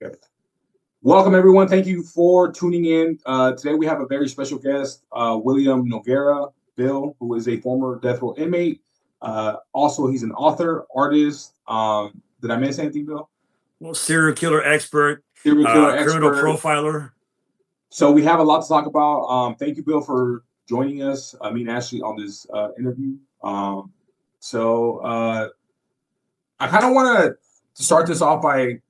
Okay. Welcome, everyone. Thank you for tuning in. Today we have a very special guest, William Noguera, Bill, who is a former death row inmate. Also, he's an author, artist. Did I miss anything, Bill? Well, serial killer expert, Serial killer criminal expert. profiler. So we have a lot to talk about. Thank you, Bill, for joining us, me and Ashley, on this interview. So I kind of want to start this off by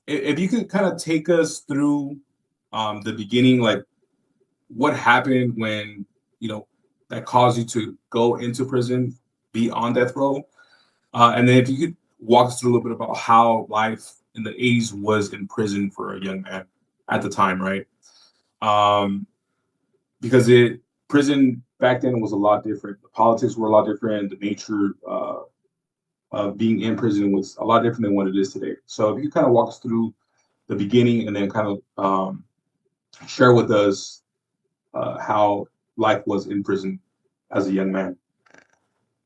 if you could kind of take us through the beginning, like what happened when that caused you to go into prison, be on death row, and then if you could walk us through a little bit about how life in the '80s was in prison for a young man at the time, right? Um, because it prison back then was a lot different. The politics were a lot different. The nature of being in prison was a lot different than what it is today. So if you kind of walk us through the beginning and then kind of share with us how life was in prison as a young man.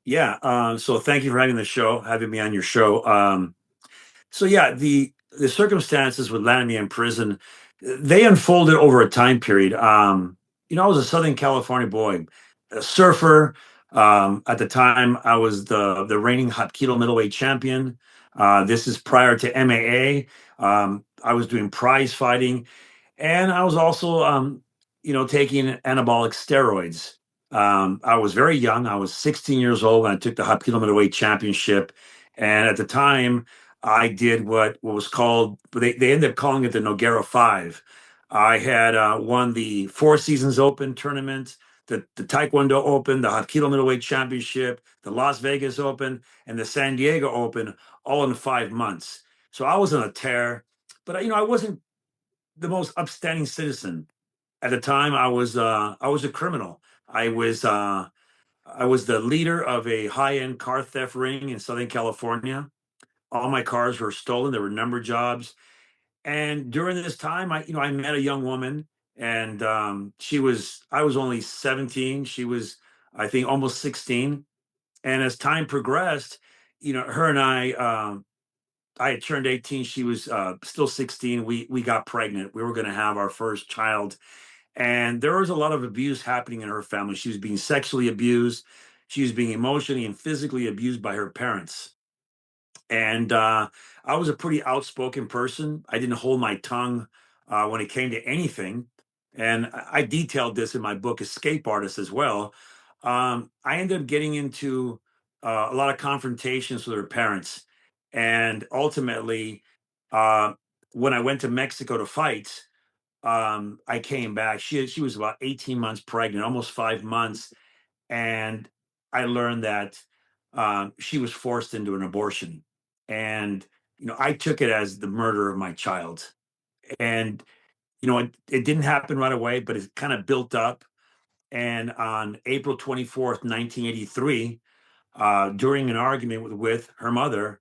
Yeah. So thank you for having me on your show. So yeah, the circumstances with landing me in prison, they unfolded over a time period. I was a Southern California boy, a surfer. At the time, I was the reigning hot kilo middleweight champion. This is prior to MAA. I was doing prize fighting, and I was also, taking anabolic steroids. I was very young. I was 16 years old when I took the hot kilo middleweight championship, and at the time, I did what was called. They ended up calling it the Noguera Five. I had won the Four Seasons Open tournament, the Taekwondo Open, the hot kilo middleweight championship, the Las Vegas Open, and the San Diego Open, all in 5 months. So I was on a tear, but I wasn't the most upstanding citizen at the time. I was a criminal. I was the leader of a high-end car theft ring in Southern California. All my cars were stolen. There were number jobs, and during this time, I met a young woman, and I was only 17. She was, I think, almost 16. And as time progressed, her and I had turned 18. She was still 16. We got pregnant. We were going to have our first child, and there was a lot of abuse happening in her family. She was being sexually abused. She was being emotionally and physically abused by her parents. And I was a pretty outspoken person. I didn't hold my tongue when it came to anything. And I detailed this in my book, Escape Artist, as well. I ended up getting into a lot of confrontations with her parents. And ultimately, uh, when I went to Mexico to fight, I came back. She was about 18 months pregnant, almost 5 months. And I learned that she was forced into an abortion. And, I took it as the murder of my child. And, it didn't happen right away, but it kind of built up. And on April 24th, 1983, during an argument with her mother,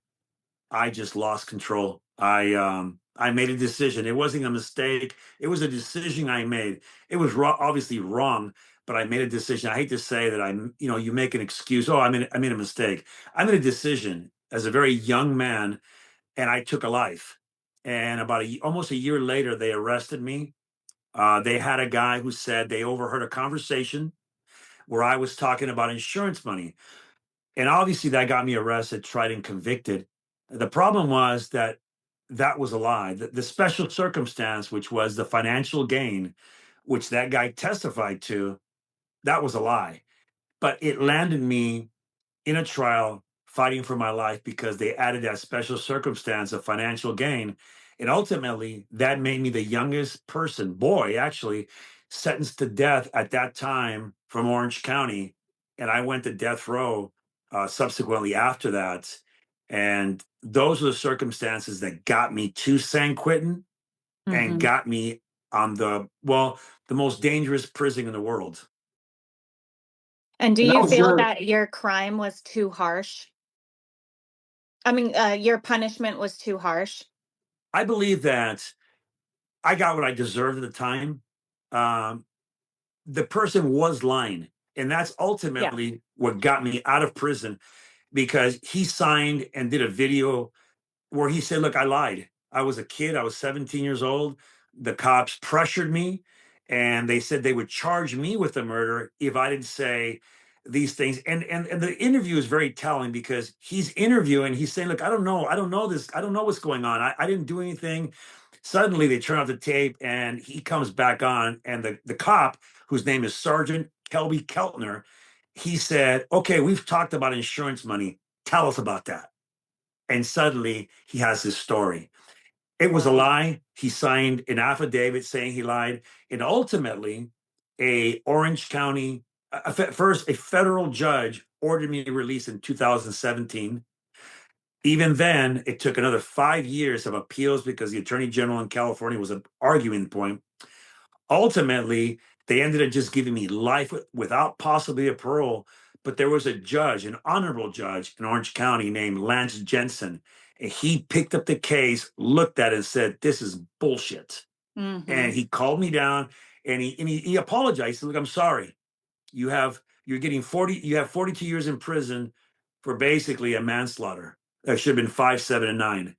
I just lost control. I made a decision. It wasn't a mistake. It was a decision I made. It was obviously wrong, but I made a decision. I hate to say that you make an excuse. Oh, I made a mistake. I made a decision as a very young man, and I took a life. And almost a year later, they arrested me. They had a guy who said they overheard a conversation where I was talking about insurance money. And obviously that got me arrested, tried and convicted. The problem was that was a lie. The special circumstance, which was the financial gain, which that guy testified to, that was a lie. But it landed me in a trial fighting for my life because they added that special circumstance of financial gain. And ultimately, that made me the youngest person, boy, actually, sentenced to death at that time from Orange County. And I went to death row subsequently after that. And those were the circumstances that got me to San Quentin and Mhm. got me on the most dangerous prison in the world. And do And that you was feel your that your crime was too harsh? I mean, your punishment was too harsh? I believe that I got what I deserved at the time. Um, the person was lying. And that's Yeah. ultimately what got me out of prison because he signed and did a video where he said, look, I lied. I was a kid. I was 17 years old. The cops pressured me, and they said they would charge me with the murder if I didn't say these things. And the interview is very telling because he's interviewing. He's saying, "Look, I don't know this. I don't know what's going on. I didn't do anything." Suddenly, they turn off the tape, and he comes back on, and the cop, whose name is Sergeant Kelby Keltner, he said, "Okay, we've talked about insurance money. Tell us about that." And suddenly, he has his story. It was a Wow. lie. He signed an affidavit saying he lied, and ultimately, a Orange County first a federal judge ordered me released in 2017. Even then, it took another 5 years of appeals because the attorney general in California was an arguing point. Ultimately, they ended up just giving me life without possibility of parole. But there was a judge, an honorable judge in Orange County named Lance Jensen. And he picked up the case, looked at it, and said, "This is bullshit." Mm-hmm. And he called me down and he apologized. He said, "Look, I'm sorry. You're getting 40, you have 42 years in prison for basically a manslaughter. That should have been 5, 7, and 9.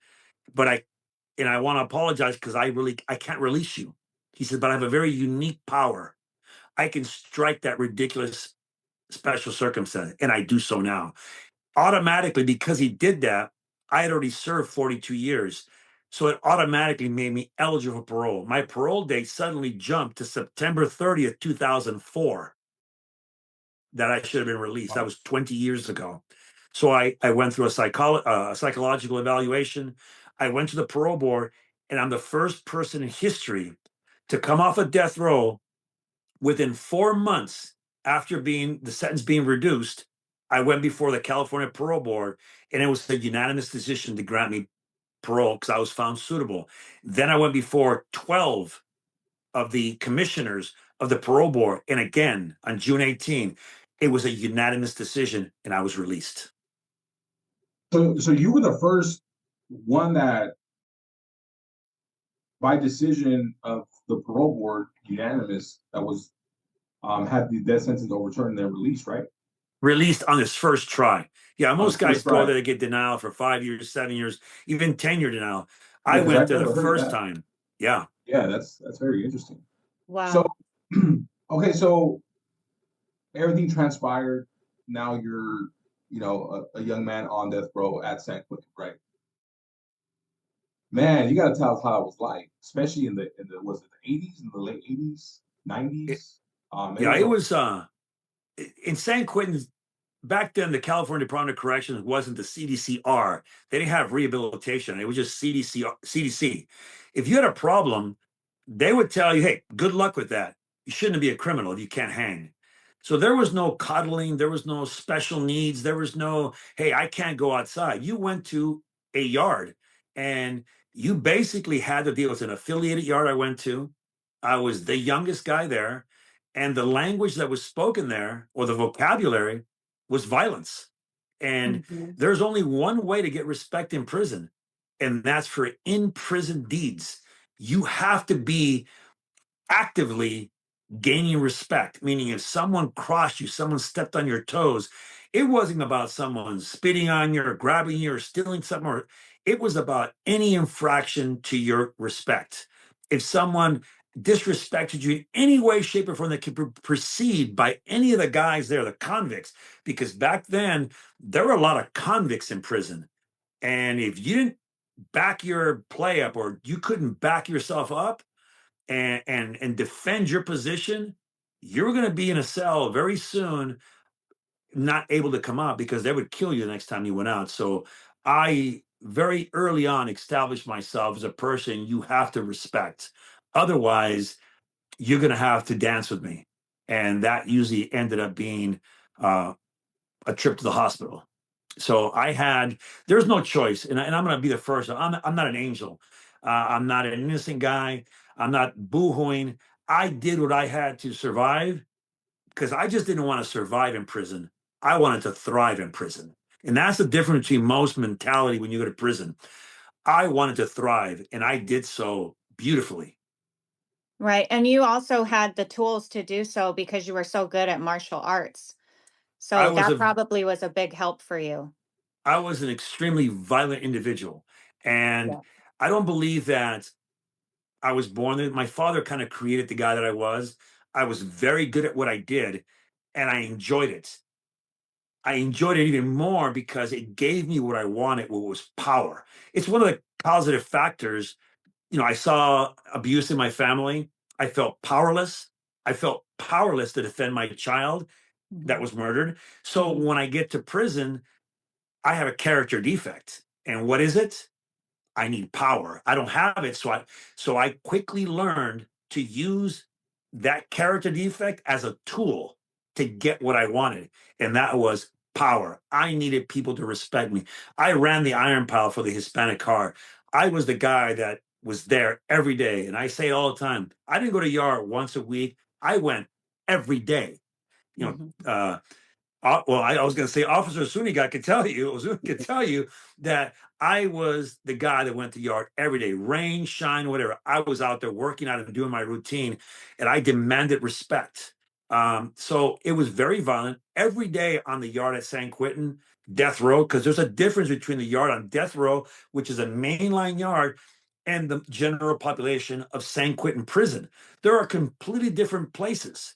But I want to apologize because I can't release you." He said, "But I have a very unique power. I can strike that ridiculous special circumstance, and I do so now." Automatically, because he did that, I had already served 42 years. So it automatically made me eligible for parole. My parole date suddenly jumped to September 30th, 2004, that I should have been released. That Wow. was 20 years ago. So I went through a psychological evaluation. I went to the parole board, and I'm the first person in history to come off of death row within 4 months after the sentence being reduced. I went before the California Parole Board, and it was a unanimous decision to grant me parole because I was found suitable. Then I went before 12 of the commissioners of the parole board, and again on June 18, it was a unanimous decision, and I was released. So you were the first one that, by decision of the parole board, unanimous, that was had the death sentence overturned and then released, right? Released on his first try. Yeah, On the most guys first go try. there to get denial for 5 years, 7 years, even 10-year denial. Yeah, I because went I've there the never heard of first that. time. Yeah. Yeah, that's very interesting. So, Wow. okay, so everything transpired. Now you're, a young man on death row at San Quentin, right? Man, you got to tell us how it was like, especially in the was it the 80s, in the late 80s, It, 90s. It yeah, was it a was in San Quentin. Back then, the California Department of Corrections wasn't the CDCR. They didn't have rehabilitation. It was just CDC. If you had a problem, they would tell you, "Hey, good luck with that. You shouldn't be a criminal if you can't hang." So there was no coddling. There was no special needs. There was no, "Hey, I can't go outside." You went to a yard and you basically had to deal with an affiliated yard I went to. I was the youngest guy there. And the language that was spoken there, or the vocabulary, was violence. And Mm-hmm. there's only one way to get respect in prison, and that's for in prison deeds. You have to be actively gaining respect, meaning if someone crossed you, someone stepped on your toes, it wasn't about someone spitting on you or grabbing you or stealing something, or it was about any infraction to your respect. If someone disrespected you in any way, shape, or form that could be perceived by any of the guys there, the convicts, because back then there were a lot of convicts in prison. And if you didn't back your play up or you couldn't back yourself up, and defend your position, you're going to be in a cell very soon, not able to come out because they would kill you the next time you went out. So I very early on established myself as a person you have to respect. Otherwise, you're going to have to dance with me. And that usually ended up being uh, a trip to the hospital. So there's no choice. And I'm going to be the first. I'm not an angel. I'm not an innocent guy. I'm not boohooing. I did what I had to survive because I just didn't want to survive in prison. I wanted to thrive in prison. And that's the difference between most mentality when you go to prison. I wanted to thrive, and I did so beautifully. Right. And you also had the tools to do so because you were so good at martial arts. I So was that a probably was a big help for you. I was an extremely violent individual, and Yeah. I don't believe that I was born there. My father kind of created the guy that I was. I was very good at what I did, and I enjoyed it. I enjoyed it even more because it gave me what I wanted, what was power. It's one of the positive factors. I saw abuse in my family. I felt powerless. I felt powerless to defend my child that was murdered. So when I get to prison, I have a character defect. And what is it? I need power. I don't have it. So I quickly learned to use that character defect as a tool to get what I wanted. And that was power. I needed people to respect me. I ran the iron pile for the Hispanic car. I was the guy that was there every day. And I say it all the time. I didn't go to yard once a week. I went every day. I was going to say, Officer Zuniga could tell you that I was the guy that went to yard every day, rain, shine, whatever. I was out there working out and doing my routine, and I demanded respect. So it was very violent every day on the yard at San Quentin, death row, because there's a difference between the yard on death row, which is a mainline yard, and the general population of San Quentin prison. There are completely different places.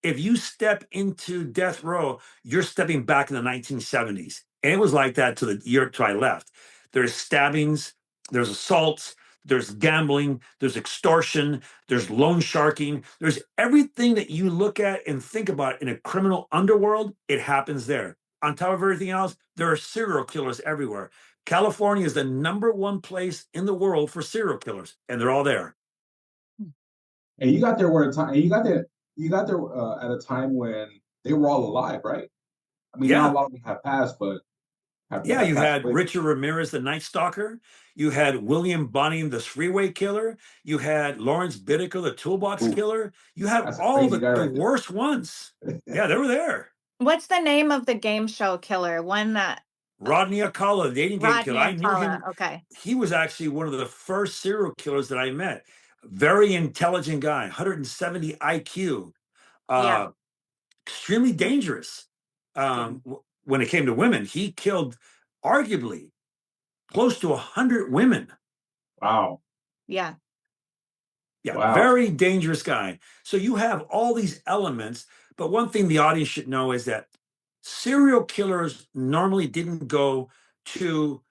If you step into death row, you're stepping back in the 1970s. And it was like that to the year till I left. There's stabbings, there's assaults, there's gambling, there's extortion, there's loan sharking, there's everything that you look at and think about in a criminal underworld, it happens there. On top of everything else, there are serial killers everywhere. California is the #1 place in the world for serial killers, and they're all there. And you got there where a time, and you got there at a time when they were all alive, right? I mean, now a lot of them have passed, but you passed had away. Richard Ramirez, the Night Stalker. You had William Bonning, the Freeway Killer. You had Lawrence Bittaker, the Toolbox Killer. You had all the worst ones. Yeah, they were there. What's the name of the game show killer? One that Rodney Alcala, the dating game killer. I knew him. Okay. He was actually one of the first serial killers that I met. Very intelligent guy, 170 IQ. Extremely dangerous. When it came to women, he killed arguably close to 100 women. Wow. Yeah. Wow. Very dangerous guy. So you have all these elements, but one thing the audience should know is that serial killers normally didn't go to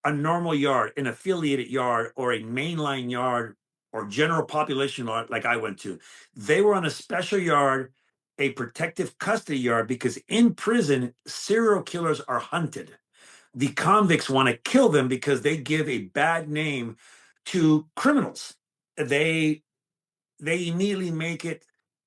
a normal yard, an affiliated yard, or a mainline yard, or general population yard like I went to. They were on a special yard, a protective custody yard, because in prison, serial killers are hunted. The convicts want to kill them because they give a bad name to criminals. They immediately make it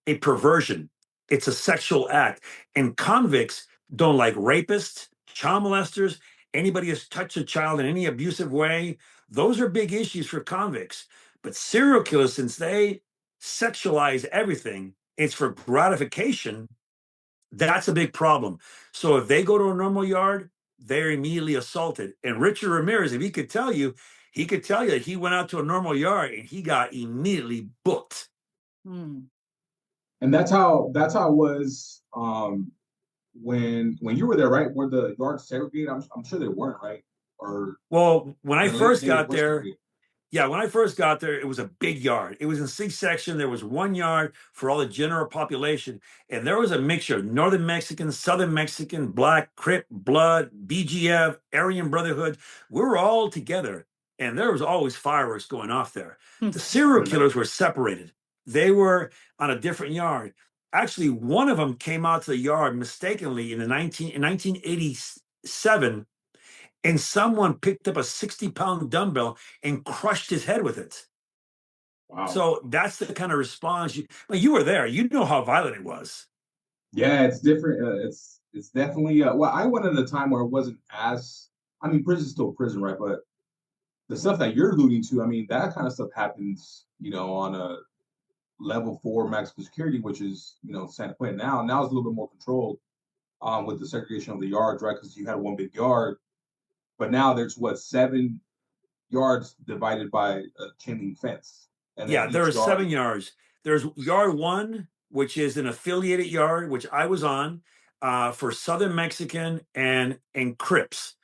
a perversion. It's a sexual act. And convicts don't like rapists, child molesters, anybody who's touched a child in any abusive way. Those are big issues for convicts. But serial killers, since they sexualize everything, it's for gratification. That's a big problem. So if they go to a normal yard, they're immediately assaulted. And Richard Ramirez, if he could tell you that he went out to a normal yard and he got immediately booked. And that's how it was when you were there, right? Were the yards segregated? I'm sure they weren't, right? Or when I first got there, when I first got there, it was a big yard. It was in 6 sections. There was 1 yard for all the general population. And there was a mixture, Northern Mexican, Southern Mexican, Black, Crip, Blood, BGF, Aryan Brotherhood. We were all together. And there was always fireworks going off there. The serial killers were separated. They were on a different yard. Actually, one of them came out to the yard mistakenly in 1987, and someone picked up a 60-pound dumbbell and crushed his head with it. Wow. So that's the kind of response you were there. You know how violent it was. Yeah, it's different. It's definitely, well, I went at a time where it wasn't as, I mean, prison's still prison, right? But the stuff that you're alluding to, I mean, that kind of stuff happens, on a level 4 maximum security, which is, San Quentin now. Now it's a little bit more controlled with the segregation of the yards, right? Because you had one big yard. But now there's 7 yards divided by a chain link fence. And there are 7 yards. There's yard 1, which is an affiliated yard, which I was on for Southern Mexican and Crips.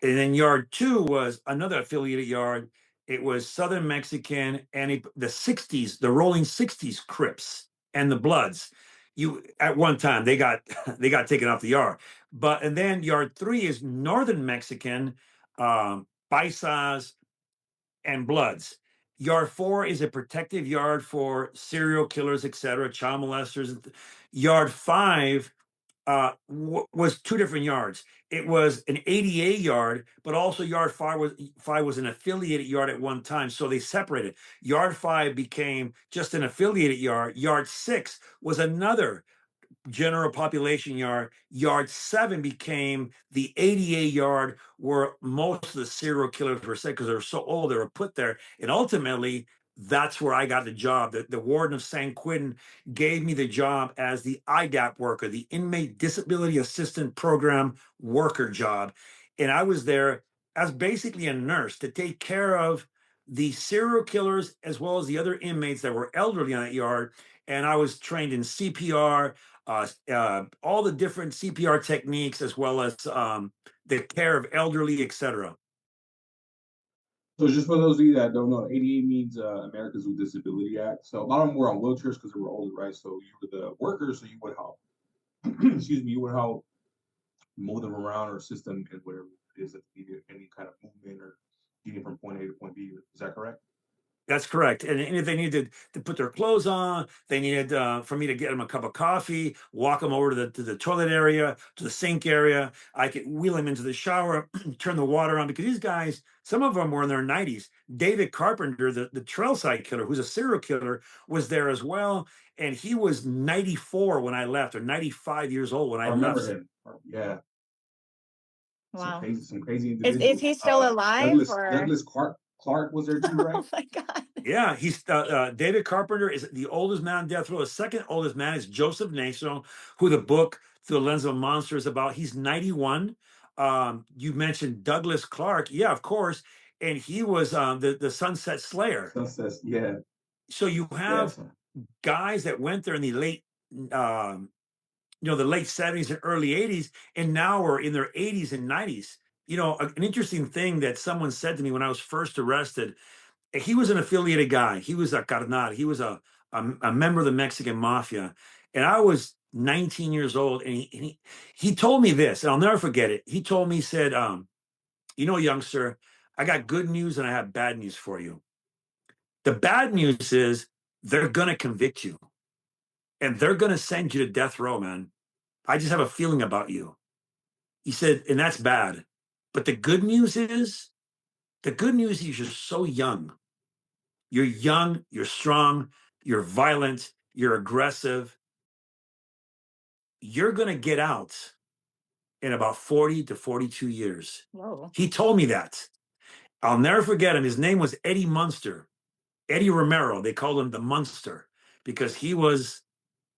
And then yard 2 was another affiliated yard it was Southern Mexican, and the 60s, the rolling 60s Crips and the Bloods. You at one time they got they got taken off the yard. And then yard 3 is Northern Mexican, Paisas, and Bloods. Yard 4 is a protective yard for serial killers, etc., child molesters. Yard 5 was 2 different yards. It was an ADA yard, but also yard 5 was an affiliated yard at one time. So they separated. Yard 5 became just an affiliated yard. Yard 6 was another general population yard. Yard 7 became the ADA yard where most of the serial killers were set because they were so old, they were put there. And ultimately, that's where I got the job. The warden of San Quentin gave me the job as the IDAP worker, the Inmate Disability Assistant Program worker job. And I was there as basically a nurse to take care of the serial killers as well as the other inmates that were elderly on that yard. And I was trained in CPR, all the different CPR techniques, as well as the care of elderly, etc. So just for those of you that don't know, ADA means Americans with Disability Act. So a lot of them were on wheelchairs because they were older, right? So you were the workers, so you would help. Excuse me, you would help move them around or assist them in whatever it is that needed any kind of movement or getting from point A to point B. Is that correct? That's correct. And if they needed to put their clothes on, they needed for me to get them a cup of coffee, walk them over to the toilet area, to the sink area. I could wheel them into the shower, turn the water on, because these guys, some of them were in their 90s. David Carpenter, the trailside killer, who's a serial killer, was there as well. And he was 94 when I left, or 95 years old when I remember left. him. Yeah. Wow. Some crazy individuals. Is he still alive? Douglas Clark was there too, right? Oh my God. Yeah, he's David Carpenter is the oldest man on death row. The second oldest man is Joseph Naso, who the book Through the Lens of a Monster is about. He's 91. You mentioned Douglas Clark. Yeah, of course. And he was the Sunset Slayer. Sunset, yeah. So you have guys that went there in the late the late 70s and early 80s, and now are in their 80s and 90s. An interesting thing that someone said to me when I was first arrested, he was an affiliated guy. He was a carnal. He was a member of the Mexican mafia. And I was 19 years old. And he told me this, and I'll never forget it. He told me, he said, youngster, I got good news and I have bad news for you. The bad news is they're going to convict you and they're going to send you to death row, man. I just have a feeling about you. He said, and that's bad. But the good news is you're so young. You're young, you're strong, you're violent, you're aggressive. You're going to get out in about 40 to 42 years. Whoa. He told me that. I'll never forget him. His name was Eddie Munster. Eddie Romero. They called him the Munster because he was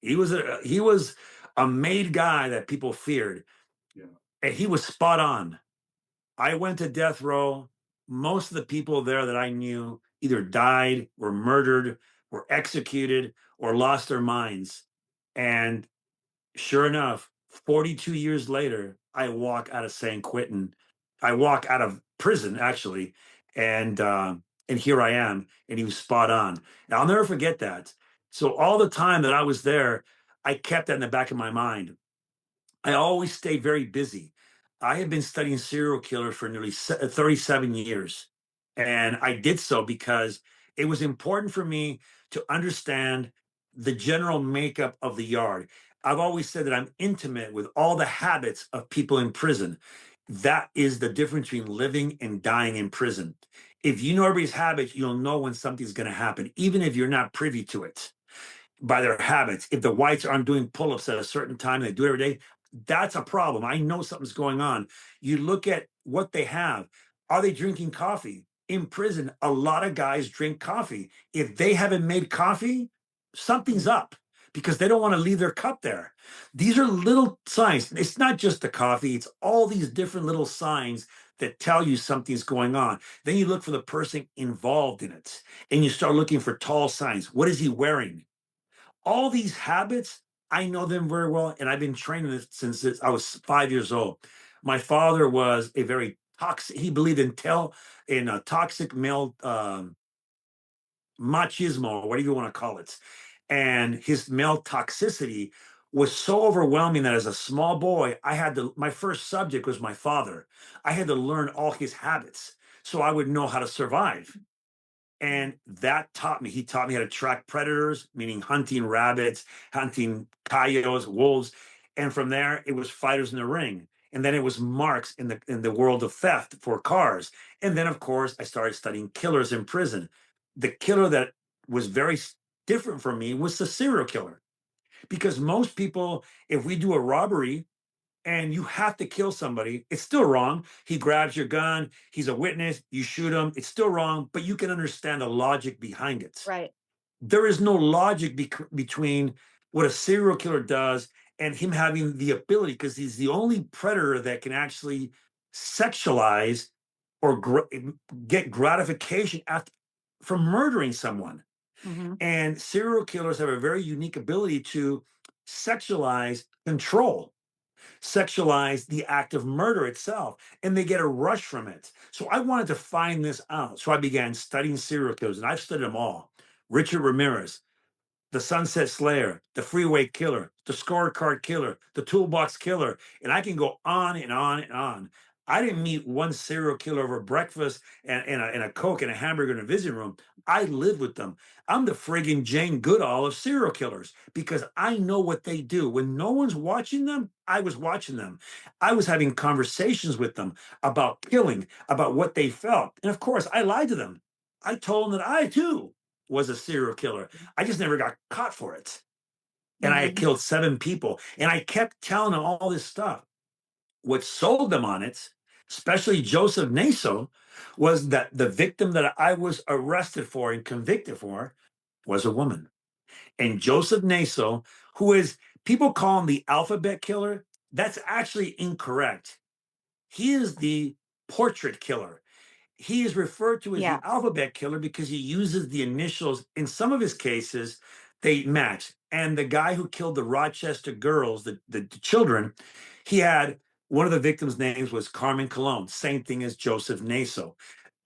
a made guy that people feared. Yeah. And he was spot on. I went to death row. Most of the people there that I knew either died, were murdered, were executed, or lost their minds. And sure enough, 42 years later, I walk out of San Quentin. I walk out of prison, actually, and here I am. And he was spot on. And I'll never forget that. So all the time that I was there, I kept that in the back of my mind. I always stayed very busy. I had been studying serial killers for nearly 37 years. And I did so because it was important for me to understand the general makeup of the yard. I've always said that I'm intimate with all the habits of people in prison. That is the difference between living and dying in prison. If you know everybody's habits, you'll know when something's going to happen, even if you're not privy to it by their habits. If the whites aren't doing pull-ups at a certain time, they do it every day, that's a problem. I know something's going on. You look at what they have. Are they drinking coffee? In prison, a lot of guys drink coffee. If they haven't made coffee, something's up because they don't want to leave their cup there. These are little signs. It's not just the coffee. It's all these different little signs that tell you something's going on. Then you look for the person involved in it and you start looking for tall signs. What is he wearing? All these habits, I know them very well, and I've been training this since I was 5 years old. My father was a very toxic. He believed in a toxic male machismo, or whatever you want to call it. And his male toxicity was so overwhelming that as a small boy, my first subject was my father. I had to learn all his habits so I would know how to survive. And that he taught me how to track predators, meaning hunting rabbits, hunting coyotes, wolves. And from there, it was fighters in the ring. And then it was marks in the world of theft for cars. And then, of course, I started studying killers in prison. The killer that was very different from me was the serial killer. Because most people, if we do a robbery, and you have to kill somebody, it's still wrong. He grabs your gun, he's a witness, you shoot him, it's still wrong, but you can understand the logic behind it. Right. There is no logic between what a serial killer does and him having the ability, because he's the only predator that can actually sexualize or get gratification from murdering someone. Mm-hmm. And serial killers have a very unique ability to sexualize the act of murder itself, and they get a rush from it. So I wanted to find this out. So I began studying serial killers, and I've studied them all. Richard Ramirez, the Sunset Slayer, the Freeway Killer, the Scorecard Killer, the Toolbox Killer, and I can go on and on and on. I didn't meet one serial killer over breakfast and a Coke and a hamburger in a visiting room. I live with them. I'm the friggin' Jane Goodall of serial killers because I know what they do. When no one's watching them, I was watching them. I was having conversations with them about killing, about what they felt. And of course, I lied to them. I told them that I too was a serial killer. I just never got caught for it. And I had killed 7 people. And I kept telling them all this stuff. What sold them on it, especially Joseph Naso, was that the victim that I was arrested for and convicted for was a woman. And Joseph Naso, who is, people call him the alphabet killer. That's actually incorrect. He is the portrait killer. He is referred to as Yeah. the alphabet killer because he uses the initials. In some of his cases, they match. And the guy who killed the Rochester girls, the children, he had one of the victims' names was Carmen Colon, same thing as Joseph Naso.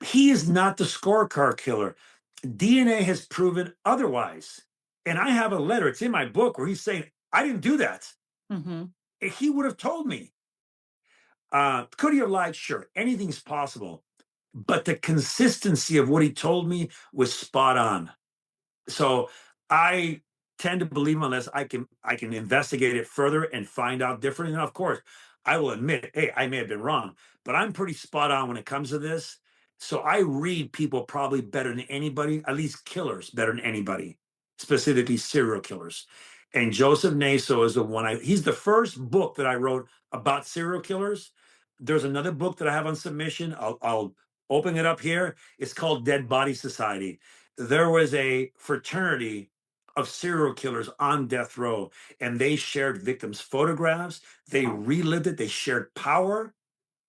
He is not the scorecard killer. DNA has proven otherwise. And I have a letter, it's in my book, where he's saying, I didn't do that. Mm-hmm. He would have told me. Could he have lied? Sure, anything's possible. But the consistency of what he told me was spot on. So I tend to believe him unless I can investigate it further and find out differently. And of course, I will admit, hey, I may have been wrong, but I'm pretty spot on when it comes to this. So I read people probably better than anybody, at least killers better than anybody, specifically serial killers. And Joseph Naso is the one he's the first book that I wrote about serial killers. There's another book that I have on submission. I'll open it up here. It's called Dead Body Society. There was a fraternity of serial killers on death row, and they shared victims' photographs. They relived it. They shared power,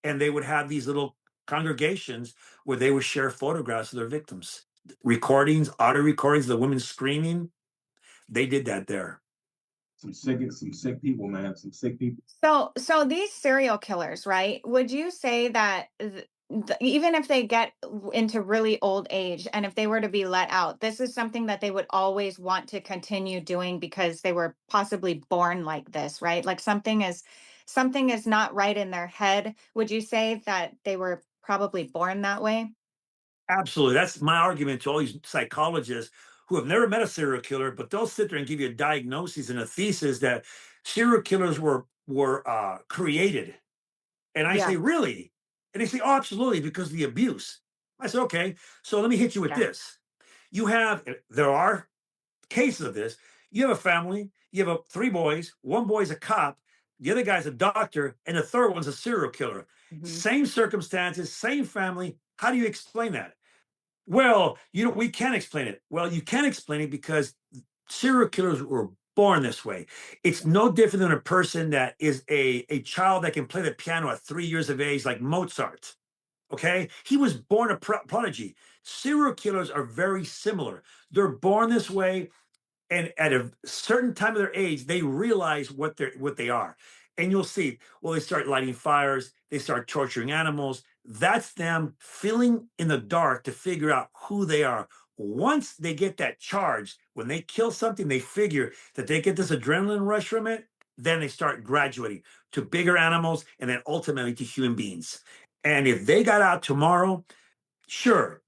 and they would have these little congregations where they would share photographs of their victims, recordings, audio recordings of the women screaming. They did that there. Some sick people, man. Some sick people. So these serial killers, right? Would you say that even if they get into really old age and if they were to be let out, this is something that they would always want to continue doing because they were possibly born like this, right? Like something is not right in their head. Would you say that they were probably born that way? Absolutely. That's my argument to all these psychologists who have never met a serial killer, but they'll sit there and give you a diagnosis and a thesis that serial killers were created. And I say, Yeah. really? And they say, oh, absolutely, because of the abuse. I said, okay, so let me hit you with Yeah. this. There are cases of this. You have a family, you have 3 boys, one boy's a cop, the other guy's a doctor, and the third one's a serial killer. Mhm. Same circumstances, same family. How do you explain that? Well, we can't explain it. Well, you can explain it because serial killers were born this way. It's no different than a person that is a child that can play the piano at 3 years of age, like Mozart. Okay? He was born a prodigy. Serial killers are very similar. They're born this way, and at a certain time of their age, they realize what they are. And you'll see, well, they start lighting fires, they start torturing animals, That's them filling in the dark to figure out who they are. Once they get that charge, when they kill something, they figure that they get this adrenaline rush from it. Then they start graduating to bigger animals and then ultimately to human beings. And if they got out tomorrow, sure,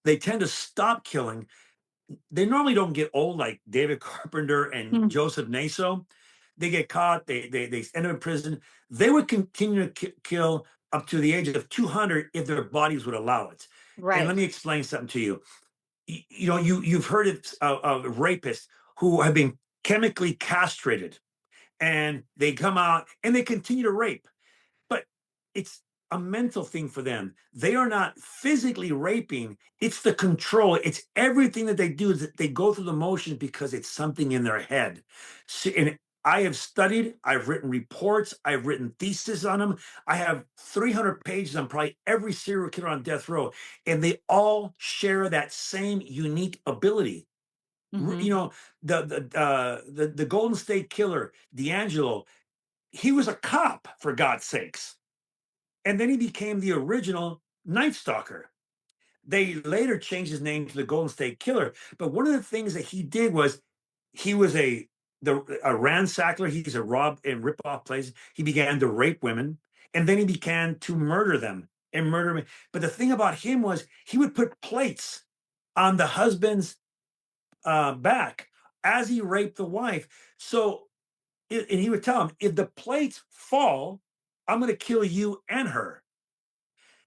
they tend to stop killing. They normally don't get old like David Carpenter and Joseph Naso. They get caught, they end up in prison. They would continue to kill up to the age of 200 if their bodies would allow it. Right. And let me explain something to you. You know, you've heard of rapists who have been chemically castrated and they come out and they continue to rape. But it's a mental thing for them. They are not physically raping. It's the control. It's everything that they do is that they go through the motions because it's something in their head. So, and I have studied, I've written reports, I've written theses on them. I have 300 pages on probably every serial killer on death row, and they all share that same unique ability. You know, the Golden State Killer, D'Angelo, he was a cop, for God's sakes. And then he became the original Night Stalker. They later changed his name to the Golden State Killer. But one of the things that he did was he was a ransackler. He's a rob and rip off places. He began to rape women, and then he began to murder them and murder them. But the thing about him was he would put plates on the husband's back as he raped the wife. So, and he would tell him, if the plates fall, I'm going to kill you and her.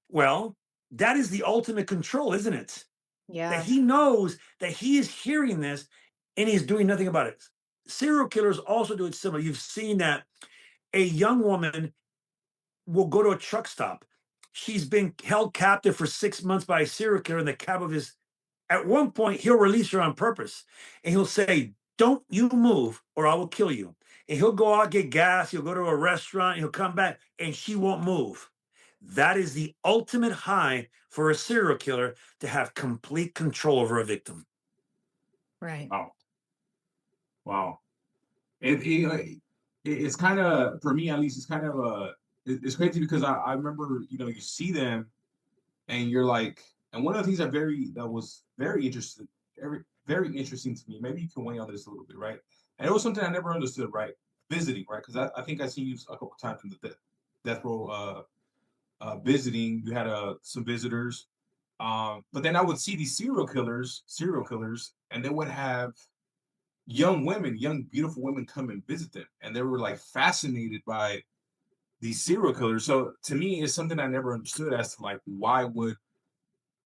Well, that is the ultimate control, isn't it? Yeah. That he knows that he is hearing this and he's doing nothing about it. Serial killers also do it similar. You've seen that a young woman will go to a truck stop. She's been held captive for 6 months by a serial killer in the cab of his. At one point, he'll release her on purpose and he'll say, "Don't you move or I will kill you." And he'll go out, get gas, he'll go to a restaurant, he'll come back and she won't move. That is the ultimate high for a serial killer, to have complete control over a victim. Right. Wow. Wow. It's kind of, for me at least, it's kind of it's crazy because I remember, you know, you see them and you're like, and one of the things that was very interesting, very interesting to me. Maybe you can weigh on this a little bit, right? And it was something I never understood, right? Visiting, right? Because I think I seen you a couple times in the death row visiting. You had some visitors, but then I would see these serial killers, and they would have young women, young beautiful women come and visit them, and they were like fascinated by these serial killers. So to me, it's something I never understood as to like why would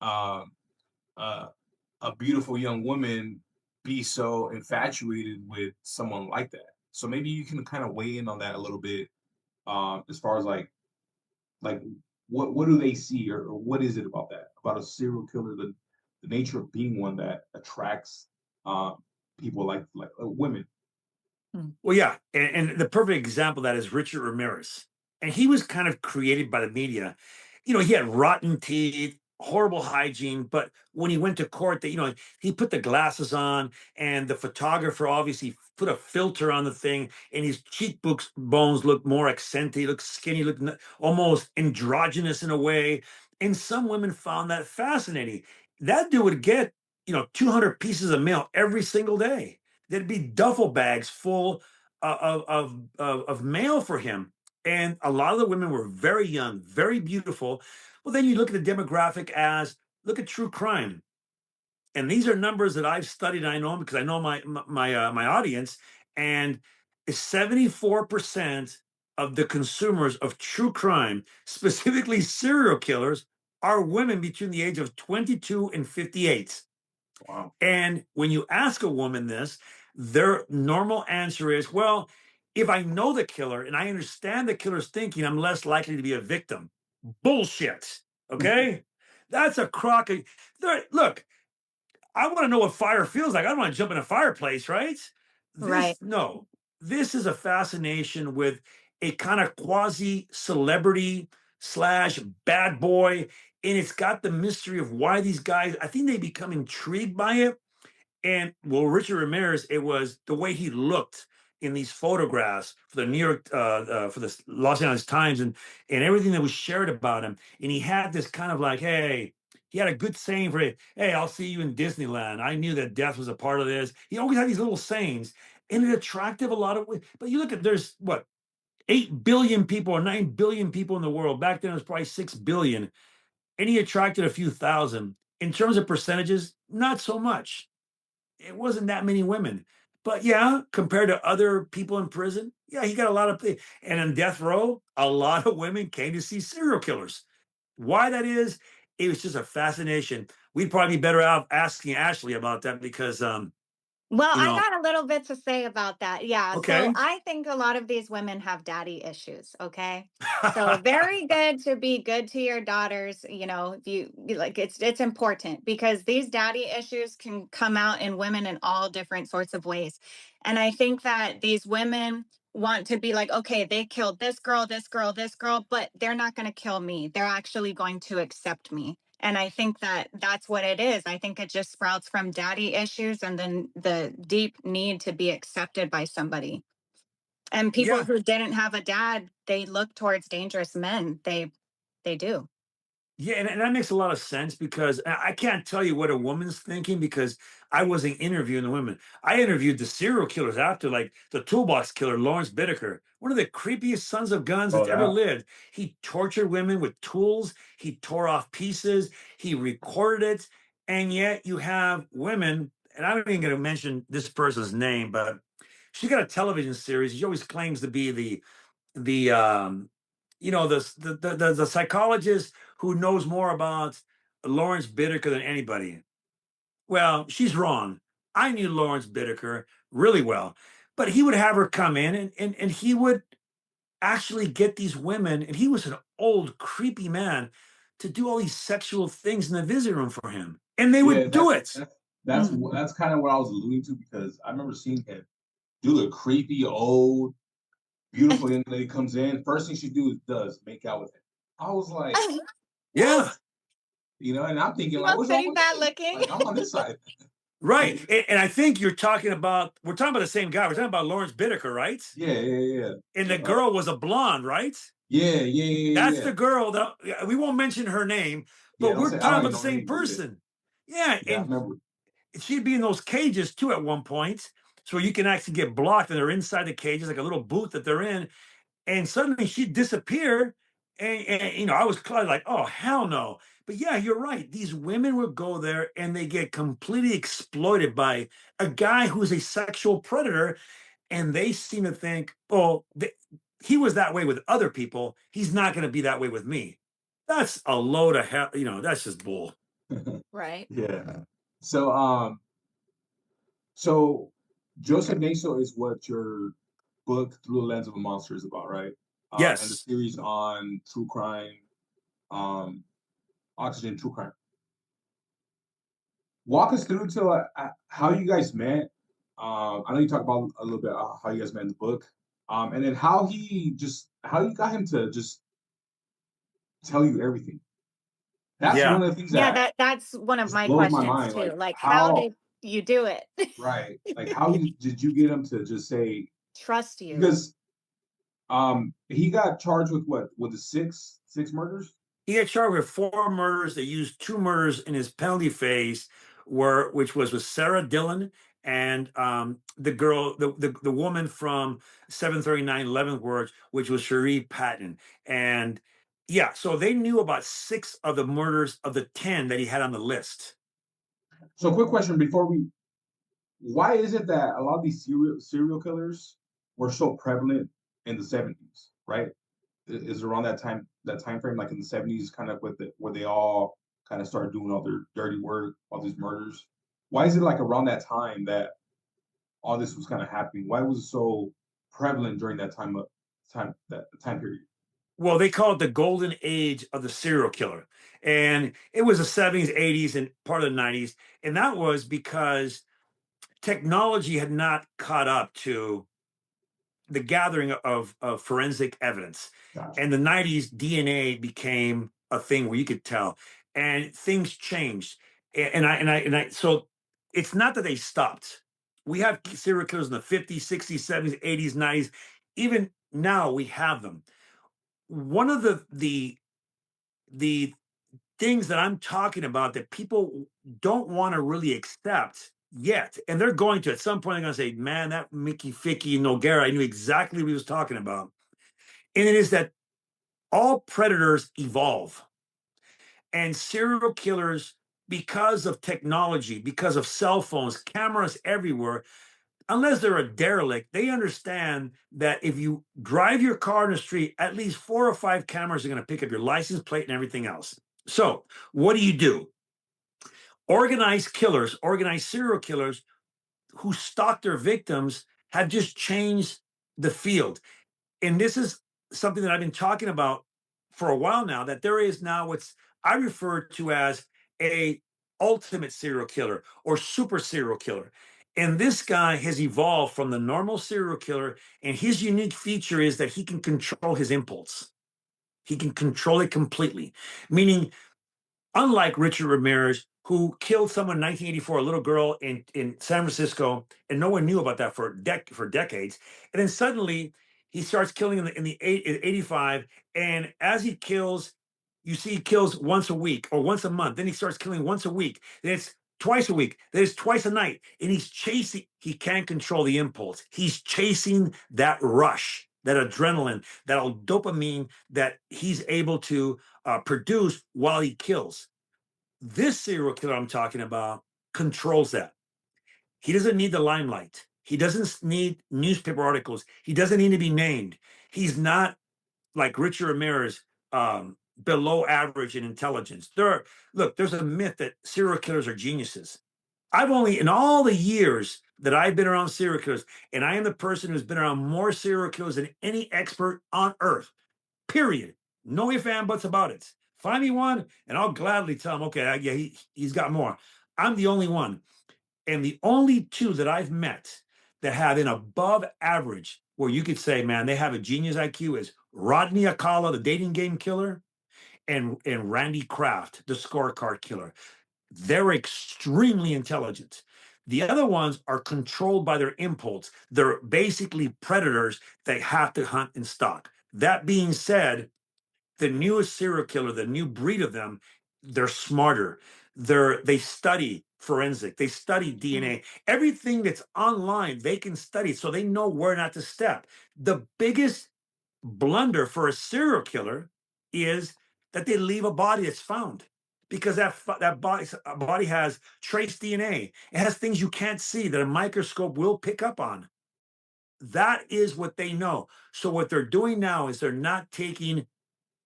um, a beautiful young woman be so infatuated with someone like that. So maybe you can kind of weigh in on that a little bit, as far as like what do they see, or what is it about that, about a serial killer, the nature of being one that attracts people like women. Well, yeah, and the perfect example of that is Richard Ramirez, and he was kind of created by the media. You know, he had rotten teeth, horrible hygiene, but when he went to court, that, you know, he put the glasses on, and the photographer obviously put a filter on the thing, and his cheekbones looked more accented, he looked skinny, looked almost androgynous in a way, and some women found that fascinating. That dude would get, you know, 200 pieces of mail every single day. There'd be duffel bags full of mail for him. And a lot of the women were very young, very beautiful. Well, then you look at the demographic look at true crime. And these are numbers that I've studied. And I know them because I know my audience. And 74% of the consumers of true crime, specifically serial killers, are women between the age of 22 and 58. Wow. And when you ask a woman this, their normal answer is, well, if I know the killer and I understand the killer's thinking, I'm less likely to be a victim. Bullshit. Okay? That's a crock of. Look, I want to know what fire feels like. I don't want to jump in a fireplace, right? Right. No. This is a fascination with a kind of quasi celebrity slash bad boy. And it's got the mystery of why these guys, I think they become intrigued by it. And well, Richard Ramirez, it was the way he looked. in these photographs for the New York, for the Los Angeles Times, and everything that was shared about him. And he had this kind of like, hey, he had a good saying for it. Hey, I'll see you in Disneyland. I knew that death was a part of this. He always had these little sayings, and it attracted a lot of. But you look at there's what 8 billion people or 9 billion people in the world. Back then it was probably 6 billion, and he attracted a few thousand. In terms of percentages, not so much. It wasn't that many women. But yeah, compared to other people in prison, yeah, he got a lot of and in death row, a lot of women came to see serial killers. Why that is, it was just a fascination. We'd probably be better out asking Ashley about that because Well, you I know, got a little bit to say about that. Yeah. So okay. I think a lot of these women have daddy issues. Okay. So very good to be good to your daughters. You know, if like it's important because these daddy issues can come out in women in all different sorts of ways. And I think that these women want to be like, okay, they killed this girl, this girl, this girl, but they're not going to kill me. They're actually going to accept me. And I think that that's what it is. I think it just sprouts from daddy issues and then the deep need to be accepted by somebody. And people Yeah. who didn't have a dad, they look towards dangerous men. They do. Yeah, and that makes a lot of sense because I can't tell you what a woman's thinking because I wasn't interviewing the women. I interviewed the serial killers after, like the toolbox killer, Lawrence Bittaker, one of the creepiest sons of guns Oh, that's ever that. lived. He tortured women with tools, he tore off pieces, he recorded it, and yet you have women, and I'm not even going to mention this person's name, but she got a television series. She always claims to be the the psychologist who knows more about Lawrence Bittaker than anybody. Well, she's wrong. I knew Lawrence Bittaker really well, but he would have her come in and he would actually get these women, and he was an old, creepy man, to do all these sexual things in the visiting room for him. And they Yeah, would do it. that's kind of what I was alluding to because I remember seeing him do the creepy old beautiful young lady comes in. First thing she does make out with him. I was like, Yeah. what? And I'm thinking He like, was what's wrong pretty with bad me? looking. Like I'm on this side. Right. And I think we're talking about the same guy. We're talking about Lawrence Bittaker, right? Yeah. And the girl was a blonde, right? That's Yeah. the girl that we won't mention her name, Yeah, but don't we're say I talking don't about even the know her same name, but yeah. person. Yeah, Yeah, I and remember. she'd be in those cages too at one point, so you can actually get blocked, and they're inside the cages, like a little booth that they're in, and suddenly she'd disappear, and I was like, oh hell no. But yeah, you're right. These women would go there and they get completely exploited by a guy who's a sexual predator, and they seem to think, oh, he was that way with other people. He's not going to be that way with me. That's a load of hell. That's just bull. Right. Yeah. So Joseph Naso is what your book Through the Lens of a Monster is about, right? And the Yes. series on true crime, um, Oxygen True Crime. Walk us through to how you guys met. I know you talked about a little bit how you guys met in the book, and then how you got him to just tell you everything. That's Yeah. one of the things Yeah, that that's one of just my blows my questions mind. too. Like Like, how how did you do it? right, like how did you get him to just say Trust you. because he got charged with what with the six murders. He got charged with 4 murders. They used 2 murders in his penalty phase, which was with Sarah Dillon and the girl, the woman from 739 Leavenworth, which was Cherie Patton. And yeah, so they knew about 6 of the murders of the 10 that he had on the list. So quick question before we why is it that a lot of these serial killers were so prevalent in the 70s, right? Is around that time frame, like in the 70s, kind of with it, where they all kind of started doing all their dirty work, all these murders. Why is it like around that time that all this was kind of happening? Why was it so prevalent during that time period? Well, they call it the golden age of the serial killer. And it was the 70s, 80s, and part of the 90s. And that was because technology had not caught up to the gathering of forensic evidence. Gotcha. And the 90s, DNA became a thing where you could tell, and things changed. So it's not that they stopped. We have serial killers in the 50s, 60s, 70s, 80s, 90s. Even now we have them. One of the things that I'm talking about that people don't want to really accept yet, and they're going to at some point, they're going to say, man, that Mickey Ficky Noguera, I knew exactly what he was talking about. And it is that all predators evolve. And serial killers, because of technology, because of cell phones, cameras everywhere, unless they're a derelict, they understand that if you drive your car in the street, at least 4 or 5 cameras are going to pick up your license plate and everything else. So what do? Organized killers, organized serial killers who stalk their victims have just changed the field. And this is something that I've been talking about for a while now, that there is now what's I refer to as a ultimate serial killer or super serial killer. And this guy has evolved from the normal serial killer, and his unique feature is that he can control his impulse. He can control it completely, meaning unlike Richard Ramirez, who killed someone in 1984, a little girl in San Francisco, and no one knew about that for decades. And then suddenly he starts killing in 85. And as he kills, you see he kills once a week or once a month. Then he starts killing once a week. Then it's twice a week. Then it's twice a night. And he's chasing, he can't control the impulse. He's chasing that rush, that adrenaline, that dopamine that he's able to produce while he kills. This serial killer I'm talking about controls that. He doesn't need the limelight. He doesn't need newspaper articles. He doesn't need to be named. He's not like Richard Ramirez, below average in intelligence. There's a myth that serial killers are geniuses. I've only, in all the years that I've been around serial killers, and I am the person who's been around more serial killers than any expert on earth, period. No ifs, ands, buts about it. Find me one, and I'll gladly tell him, okay, yeah, he's got more. I'm the only one. And the only two that I've met that have an above average, where you could say, man, they have a genius IQ, is Rodney Akala, the dating game killer, and Randy Kraft, the scorecard killer. They're extremely intelligent. The other ones are controlled by their impulse. They're basically predators they have to hunt and stalk. That being said, the newest serial killer, the new breed of them, they're smarter. They study forensic, they study DNA. Everything that's online, they can study, so they know where not to step. The biggest blunder for a serial killer is that they leave a body that's found, because that body has trace DNA. It has things you can't see that a microscope will pick up on. That is what they know. So what they're doing now is they're not taking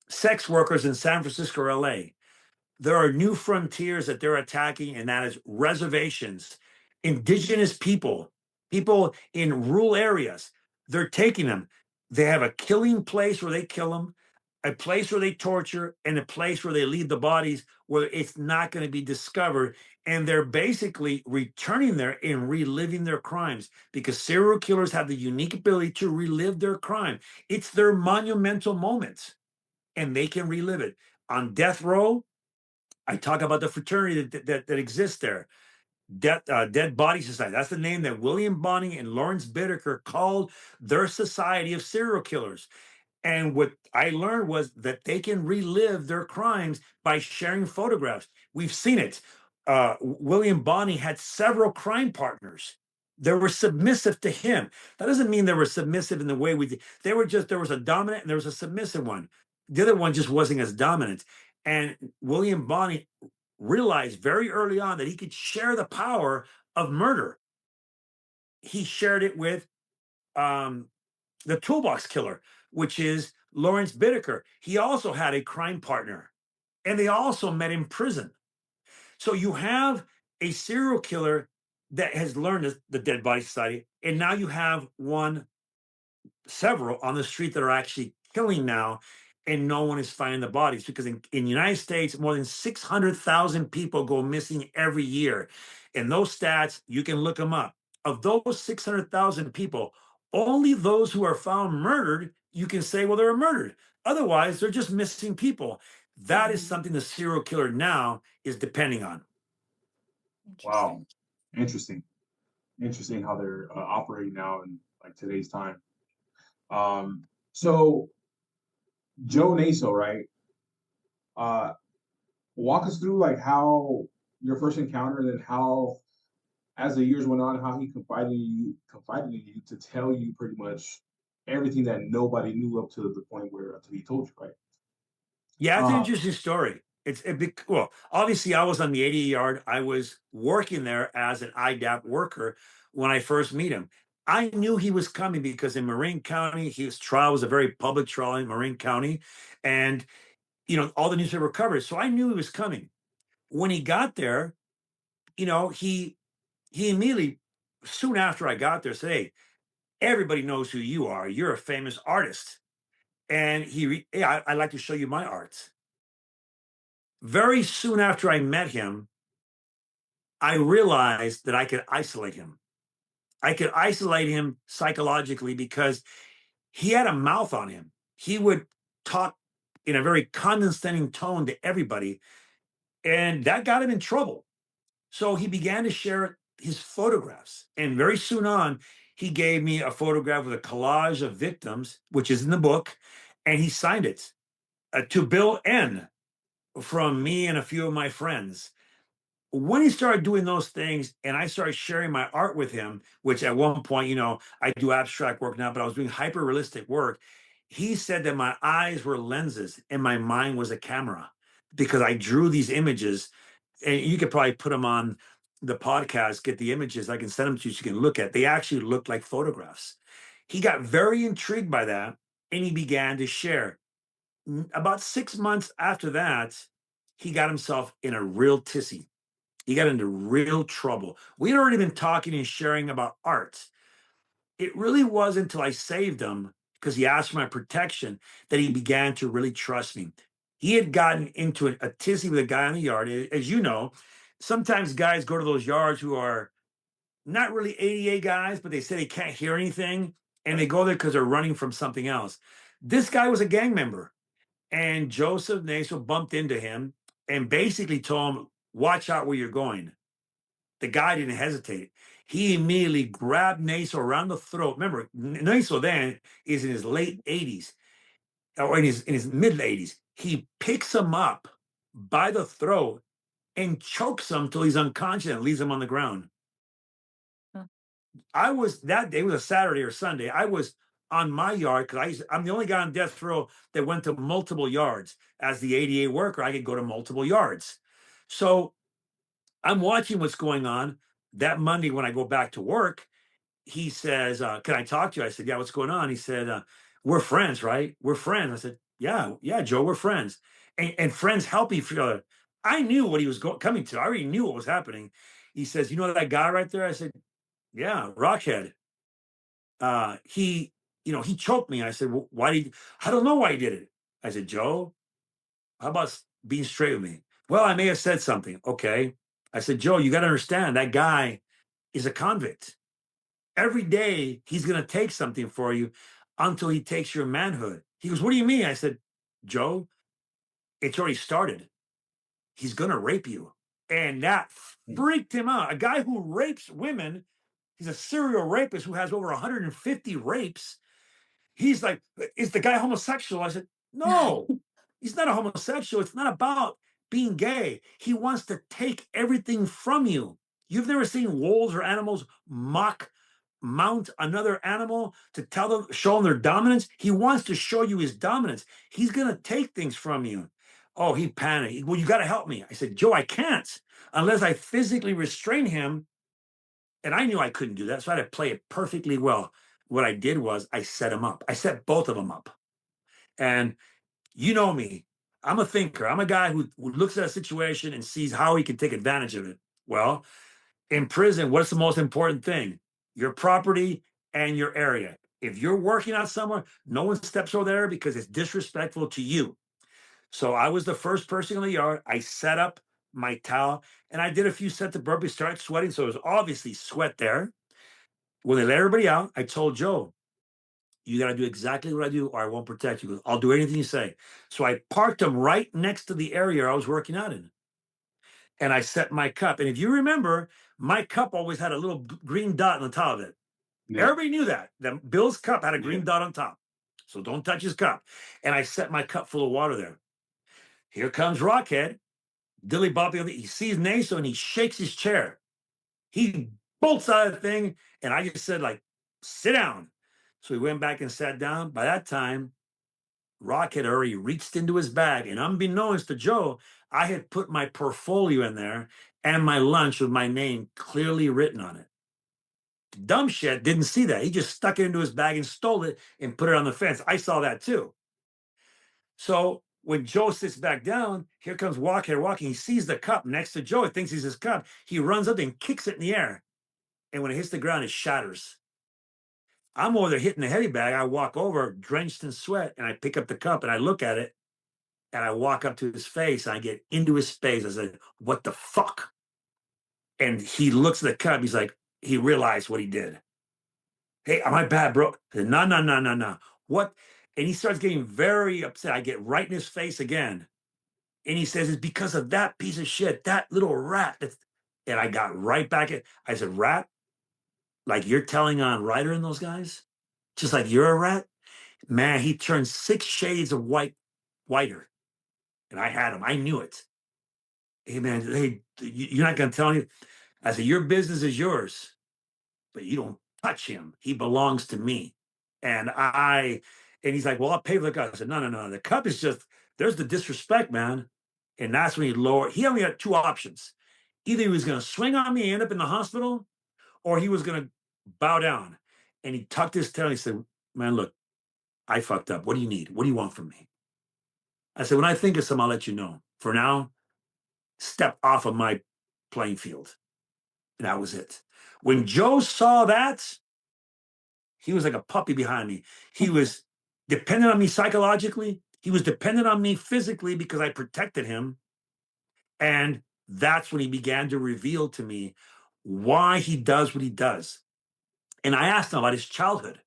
sex workers in San Francisco or LA. There are new frontiers that they're attacking, and that is reservations, indigenous people, people in rural areas. They're taking them. They have a killing place where they kill them, a place where they torture, and a place where they leave the bodies where it's not going to be discovered. And they're basically returning there and reliving their crimes, because serial killers have the unique ability to relive their crime. It's their monumental moments, and they can relive it. On death row, I talk about the fraternity that exists there. Dead Body Society. That's the name that William Bonning and Lawrence Bittaker called their society of serial killers. And what I learned was that they can relive their crimes by sharing photographs. We've seen it. William Bonning had several crime partners. They were submissive to him. That doesn't mean they were submissive in the way we did. They were just, there was a dominant and there was a submissive one. The other one just wasn't as dominant. And William Bonning realized very early on that he could share the power of murder. He shared it with the Toolbox Killer, which is Lawrence Bittaker. He also had a crime partner, and they also met in prison. So you have a serial killer that has learned the Dead Body Society, and now you have several on the street that are actually killing now, and no one is finding the bodies, because in the United States, more than 600,000 people go missing every year. And those stats, you can look them up. Of those 600,000 people, only those who are found murdered, you can say, well, they were murdered. Otherwise, they're just missing people. That is something the serial killer now is depending on. Wow. Interesting. interesting how they're operating now in like today's time. So Joe Naso, right? Uh, Walk us through like how your first encounter, and then how, as the years went on, how he confided in you to tell you pretty much everything that nobody knew up to the point where until he told you, right? Yeah, it's an Uh, interesting story. Well, obviously, I was on the 80 yard. I was working there as an IDAP worker when I first meet him. I knew he was coming because in Marin County, his trial was a very public trial in Marin County, and all the newspaper coverage. So I knew he was coming. When he got there, he immediately, soon after I got there, said, "Hey, everybody knows who you are. You're a famous artist, and hey, I'd like to show you my art." Very soon after I met him, I realized that I could isolate him. I could isolate him psychologically because he had a mouth on him. He would talk in a very condescending tone to everybody, and that got him in trouble. So he began to share his photographs. And very soon on, he gave me a photograph with a collage of victims, which is in the book, and he signed it to Bill N. from me and a few of my friends. When he started doing those things and I started sharing my art with him, which at one point, I do abstract work now, but I was doing hyper realistic work. He said that my eyes were lenses and my mind was a camera because I drew these images. And you could probably put them on the podcast, get the images. I can send them to you so you can look at. They actually look like photographs. He got very intrigued by that and he began to share. About 6 months after that, he got himself in a real tizzy. He got into real trouble. We had already been talking and sharing about art. It really wasn't until I saved him, because he asked for my protection, that he began to really trust me. He had gotten into a tizzy with a guy in the yard. As you know, sometimes guys go to those yards who are not really ADA guys, but they say they can't hear anything, and they right. go there because they're running from something else. This guy was a gang member, and Joseph Naso bumped into him and basically told him, "Watch out where you're going." The guy didn't hesitate. He immediately grabbed Naso around the throat. Remember, Naso then is in his late 80s or in his mid 80s. He picks him up by the throat and chokes him till he's unconscious and leaves him on the ground. Huh. I was that day, it was a Saturday or Sunday. I was on my yard because I'm the only guy on death row that went to multiple yards. As the ADA worker, I could go to multiple yards. So I'm watching what's going on. That Monday, when I go back to work, he says, "Can I talk to you?" I said, "Yeah, what's going on?" He said, "We're friends, right? We're friends." I said, "Yeah, yeah, Joe, we're friends." And friends help each other. I knew what he was coming to. I already knew what was happening. He says, "You know that guy right there?" I said, "Yeah, Rockhead." He choked me. I said, "Well, why did I don't know why he did it." I said, "Joe, how about being straight with me?" "Well, I may have said something." "Okay." I said, "Joe, you got to understand that guy is a convict. Every day he's going to take something for you until he takes your manhood." He goes, "What do you mean?" I said, "Joe, it's already started. He's going to rape you." And that freaked him out. A guy who rapes women, he's a serial rapist who has over 150 rapes. He's like, "Is the guy homosexual?" I said, "No, he's not a homosexual. It's not about being gay. He wants to take everything from you." You've never seen wolves or animals mount another animal to show them their dominance. He wants to show you his dominance. He's going to take things from you. Oh, he panicked. "Well, you got to help me." I said, "Joe, I can't unless I physically restrain him." And I knew I couldn't do that. So I had to play it perfectly well. What I did was I set him up. I set both of them up. And you know me, I'm a thinker. I'm a guy who looks at a situation and sees how he can take advantage of it. Well, in prison, what's the most important thing? Your property and your area. If you're working out somewhere, no one steps over there because it's disrespectful to you. So I was the first person in the yard. I set up my towel and I did a few sets of burpees, started sweating. So it was obviously sweat there. When they let everybody out, I told Joe, "You got to do exactly what I do or I won't protect you. I'll do anything you say." So I parked him right next to the area I was working out in. And I set my cup. And if you remember, My cup always had a little green dot on the top of it. Yeah. Everybody knew that. Bill's cup had a green dot on top. So don't touch his cup. And I set my cup full of water there. Here comes Rockhead, dilly boppy. He sees Naso and he shakes his chair. He bolts out of the thing. And I just said, like, sit down. So he went back and sat down. By that time, Rock had already reached into his bag. And unbeknownst to Joe, I had put my portfolio in there and my lunch with my name clearly written on it. Dumb shit didn't see that. He just stuck it into his bag and stole it and put it on the fence. I saw that too. So when Joe sits back down, here comes Walker walking. He sees the cup next to Joe. He thinks he's his cup. He runs up and kicks it in the air. And when it hits the ground, it shatters. I'm over there hitting the heavy bag. I walk over, drenched in sweat, and I pick up the cup and I look at it and I walk up to his face and I get into his face. I said, "What the fuck?" And he looks at the cup. He's like, he realized what he did. "Hey, am I bad, bro?" I said, no. What? And he starts getting very upset. I get right in his face again. And he says, "It's because of that piece of shit, that little rat." And I got right back at, I said, "Rat? Like you're telling on Ryder and those guys? Just like you're a rat?" Man, he turned 6 shades of whiter. And I had him. I knew it. "Hey, man, hey, you're not going to tell me?" I said, "Your business is yours, but you don't touch him. He belongs to me." And he's like, "Well, I'll pay for the cup." I said, no. The cup is just, there's the disrespect, man. And that's when he only had 2 options. Either he was going to swing on me and end up in the hospital, or he was going to bow down. And he tucked his tail and he said, "Man, look, I fucked up. What do you need? What do you want from me?" I said, "When I think of something, I'll let you know. For now, step off of my playing field." And that was it. When Joe saw that, he was like a puppy behind me. He was dependent on me psychologically. He was dependent on me physically because I protected him. And that's when he began to reveal to me why he does what he does. And I asked him about his childhood.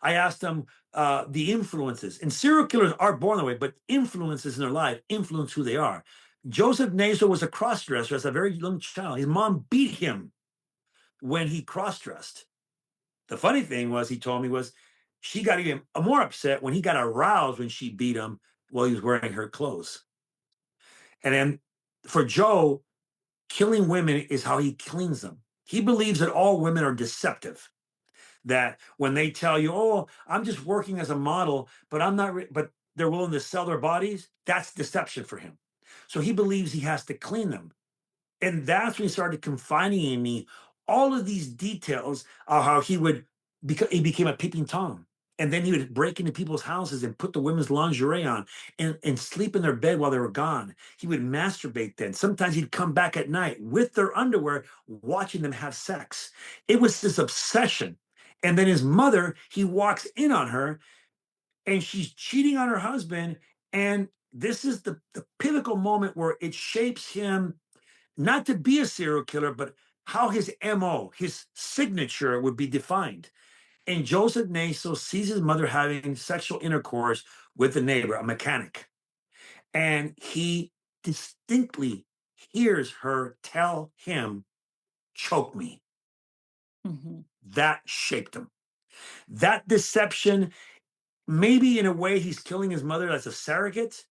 I asked him the influences. And serial killers are born that way, but influences in their life influence who they are. Joseph Naso was a cross-dresser as a very young child. His mom beat him when he cross-dressed. The funny thing was, he told me, was she got even more upset when he got aroused when she beat him while he was wearing her clothes. And then for Joe, killing women is how he cleans them. He believes that all women are deceptive. That when they tell you, "Oh, I'm just working as a model, but I'm not," but they're willing to sell their bodies, that's deception for him. So he believes he has to clean them. And that's when he started confiding in me all of these details of how he became a peeping Tom. And then he would break into people's houses and put the women's lingerie on and sleep in their bed while they were gone. He would masturbate then. Sometimes he'd come back at night with their underwear, watching them have sex. It was this obsession. And then his mother, he walks in on her and she's cheating on her husband. And this is the pivotal moment where it shapes him not to be a serial killer, but how his MO, his signature would be defined. And Joseph Naso sees his mother having sexual intercourse with a neighbor, a mechanic. And he distinctly hears her tell him, "Choke me." Mhm. That shaped him. That deception, maybe in a way he's killing his mother as a surrogate,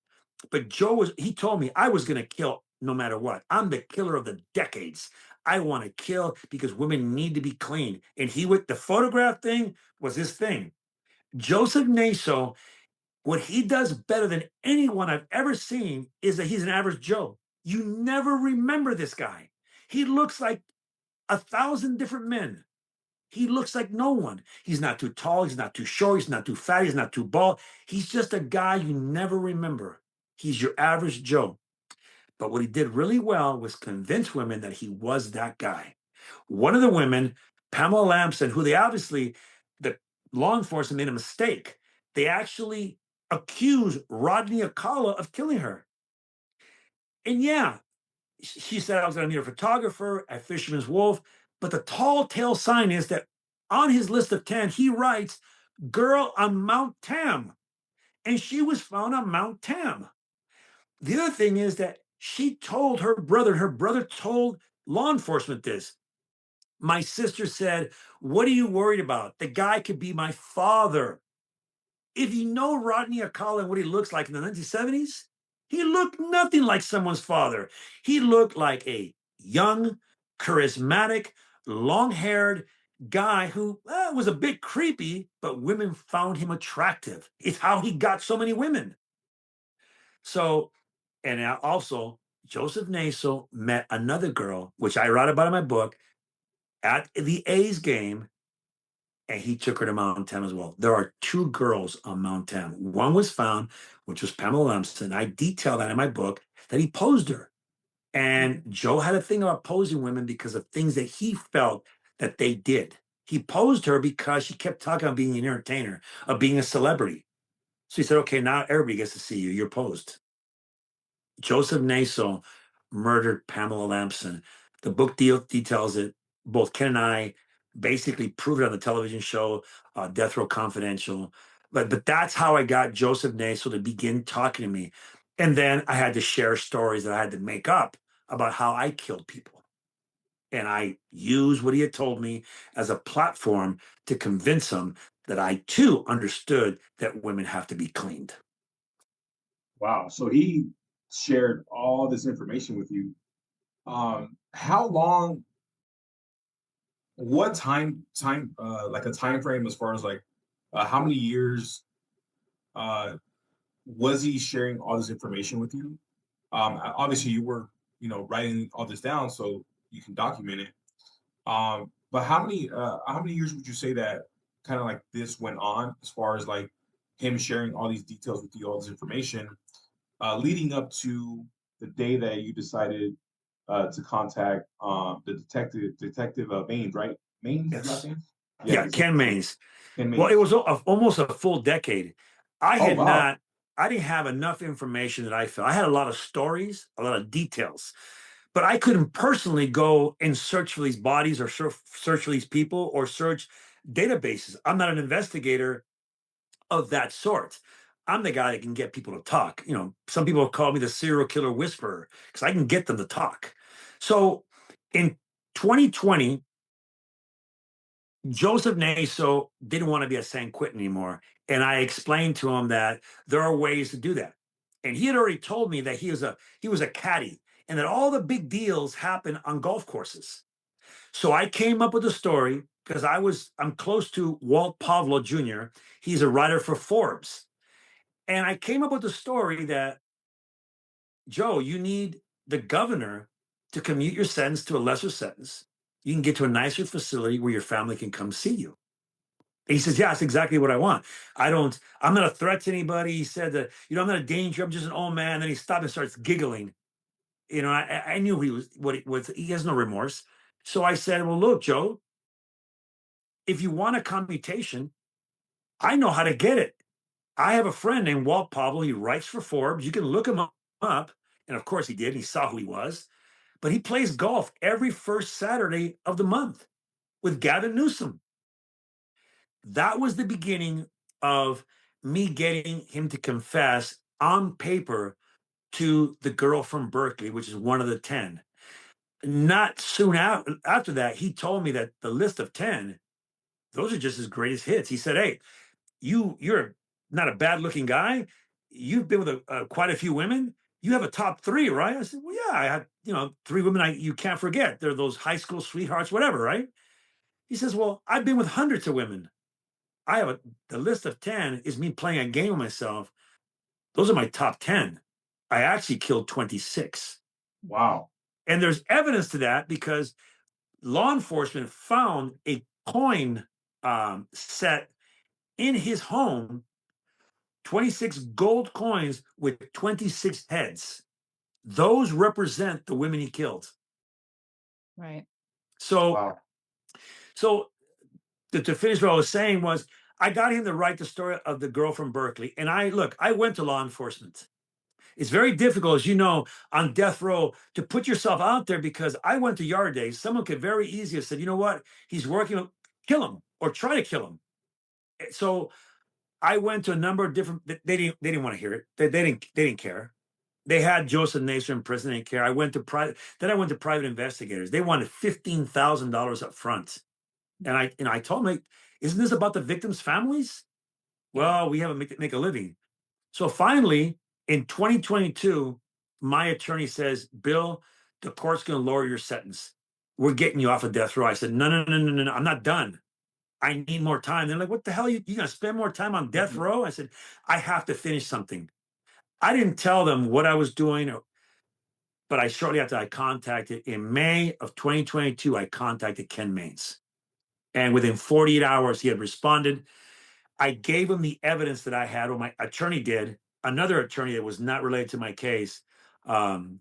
but he told me, "I was going to kill no matter what. I'm the killer of the decades. I want to kill because women need to be clean." And the photograph thing was his thing. Joseph Naso, what he does better than anyone I've ever seen is that he's an average Joe. You never remember this guy. He looks like 1,000 different men. He looks like no one. He's not too tall. He's not too short. He's not too fat. He's not too bald. He's just a guy you never remember. He's your average Joe. But what he did really well was convince women that he was that guy. One of the women, Pamela Lamson, who the law enforcement made a mistake. They actually accused Rodney Akala of killing her. And yeah, she said, "I was going to meet a photographer at Fisherman's Wolf." But the tall tale sign is that on his list of 10, he writes, "Girl on Mount Tam." And she was found on Mount Tam. The other thing is that she told her brother told law enforcement this. My sister said, "What are you worried about? The guy could be my father." If you know Rodney Alcala and what he looks like in the 1970s, he looked nothing like someone's father. He looked like a young, charismatic, long haired guy who was a bit creepy, but women found him attractive. It's how he got so many women. So, and also, Joseph Naso met another girl, which I write about in my book, at the A's game, and he took her to Mount Tam as well. There are two girls on Mount Tam. One was found, which was Pamela Lamson. I detail that in my book, that he posed her. And Joe had a thing about posing women because of things that he felt that they did. He posed her because she kept talking about being an entertainer, of being a celebrity. So he said, okay, now everybody gets to see you. You're posed. Joseph Naso murdered Pamela Lamson. The book details it. Both Ken and I basically proved it on the television show, Death Row Confidential. But that's how I got Joseph Naso to begin talking to me. And then I had to share stories that I had to make up about how I killed people. And I used what he had told me as a platform to convince him that I too understood that women have to be cleaned. Wow. So he shared all this information with you. How long, what like a time frame as far as like how many years uh was he sharing all this information with you? Obviously you were, writing all this down so you can document it. But how many years would you say that kind of like this went on as far as like him sharing all these details with you, all this information, leading up to the day that you decided to contact Detective Maines, right? Maines, his last Yes. name? Yeah, Yeah, Ken Maines. Ken Well, it Maines. was almost a full decade. I Oh had wow. not, I didn't have enough information that I felt. I had a lot of stories, a lot of details, but I couldn't personally go and search for these bodies or search for these people or search databases. I'm not an investigator of that sort. I'm the guy that can get people to talk. Some people call me the serial killer whisperer because I can get them to talk. So in 2020, Joseph Naso didn't want to be at San Quentin anymore. And I explained to him that there are ways to do that. And he had already told me that he was a caddy and that all the big deals happen on golf courses. So I came up with a story because I'm close to Walt Pavlo Jr. He's a writer for Forbes. And I came up with a story that, Joe, you need the governor to commute your sentence to a lesser sentence. You can get to a nicer facility where your family can come see you. He says, yeah, that's exactly what I want. I'm not a threat to anybody. He said that, I'm not a danger. I'm just an old man. Then he stopped and starts giggling. I knew he was what it was. He has no remorse. So I said, well, look, Joe, if you want a commutation, I know how to get it. I have a friend named Walt Pablo. He writes for Forbes. You can look him up. And of course he did. He saw who he was. But he plays golf every first Saturday of the month with Gavin Newsom. That was the beginning of me getting him to confess on paper to the girl from Berkeley, which is one of the 10. Not soon after that, he told me that the list of 10, those are just his greatest hits. He said, hey, you're not a bad looking guy. You've been with quite a few women. You have a top 3, right? I said, well, yeah, I had, 3 women you can't forget. They're those high school sweethearts, whatever, right? He says, well, I've been with hundreds of women. The list of 10 is me playing a game with myself. Those are my top 10. I actually killed 26. Wow. And there's evidence to that because law enforcement found a coin set in his home, 26 gold coins with 26 heads. Those represent the women he killed. Right. So, Wow. so to finish what I was saying was, I got him to write the story of the girl from Berkeley. And I went to law enforcement. It's very difficult, as you know, on death row to put yourself out there because I went to yard days. Someone could very easily have said, you know what, he's working, kill him or try to kill him. So I went to a number of different. They didn't want to hear it. They didn't care. They had Joseph Naso in prison and care. I went to private investigators. They wanted $15,000 up front. And I told them, like, isn't this about the victims' families? Well, we have to make a living. So finally, in 2022, my attorney says, Bill, the court's going to lower your sentence. We're getting you off of death row. I said, no, I'm not done. I need more time. They're like, what the hell? You going to spend more time on death row? I said, I have to finish something. I didn't tell them what I was doing, but shortly after I contacted, in May of 2022, I contacted Ken Maines. And within 48 hours, he had responded. I gave him the evidence that I had, or my attorney did, another attorney that was not related to my case. And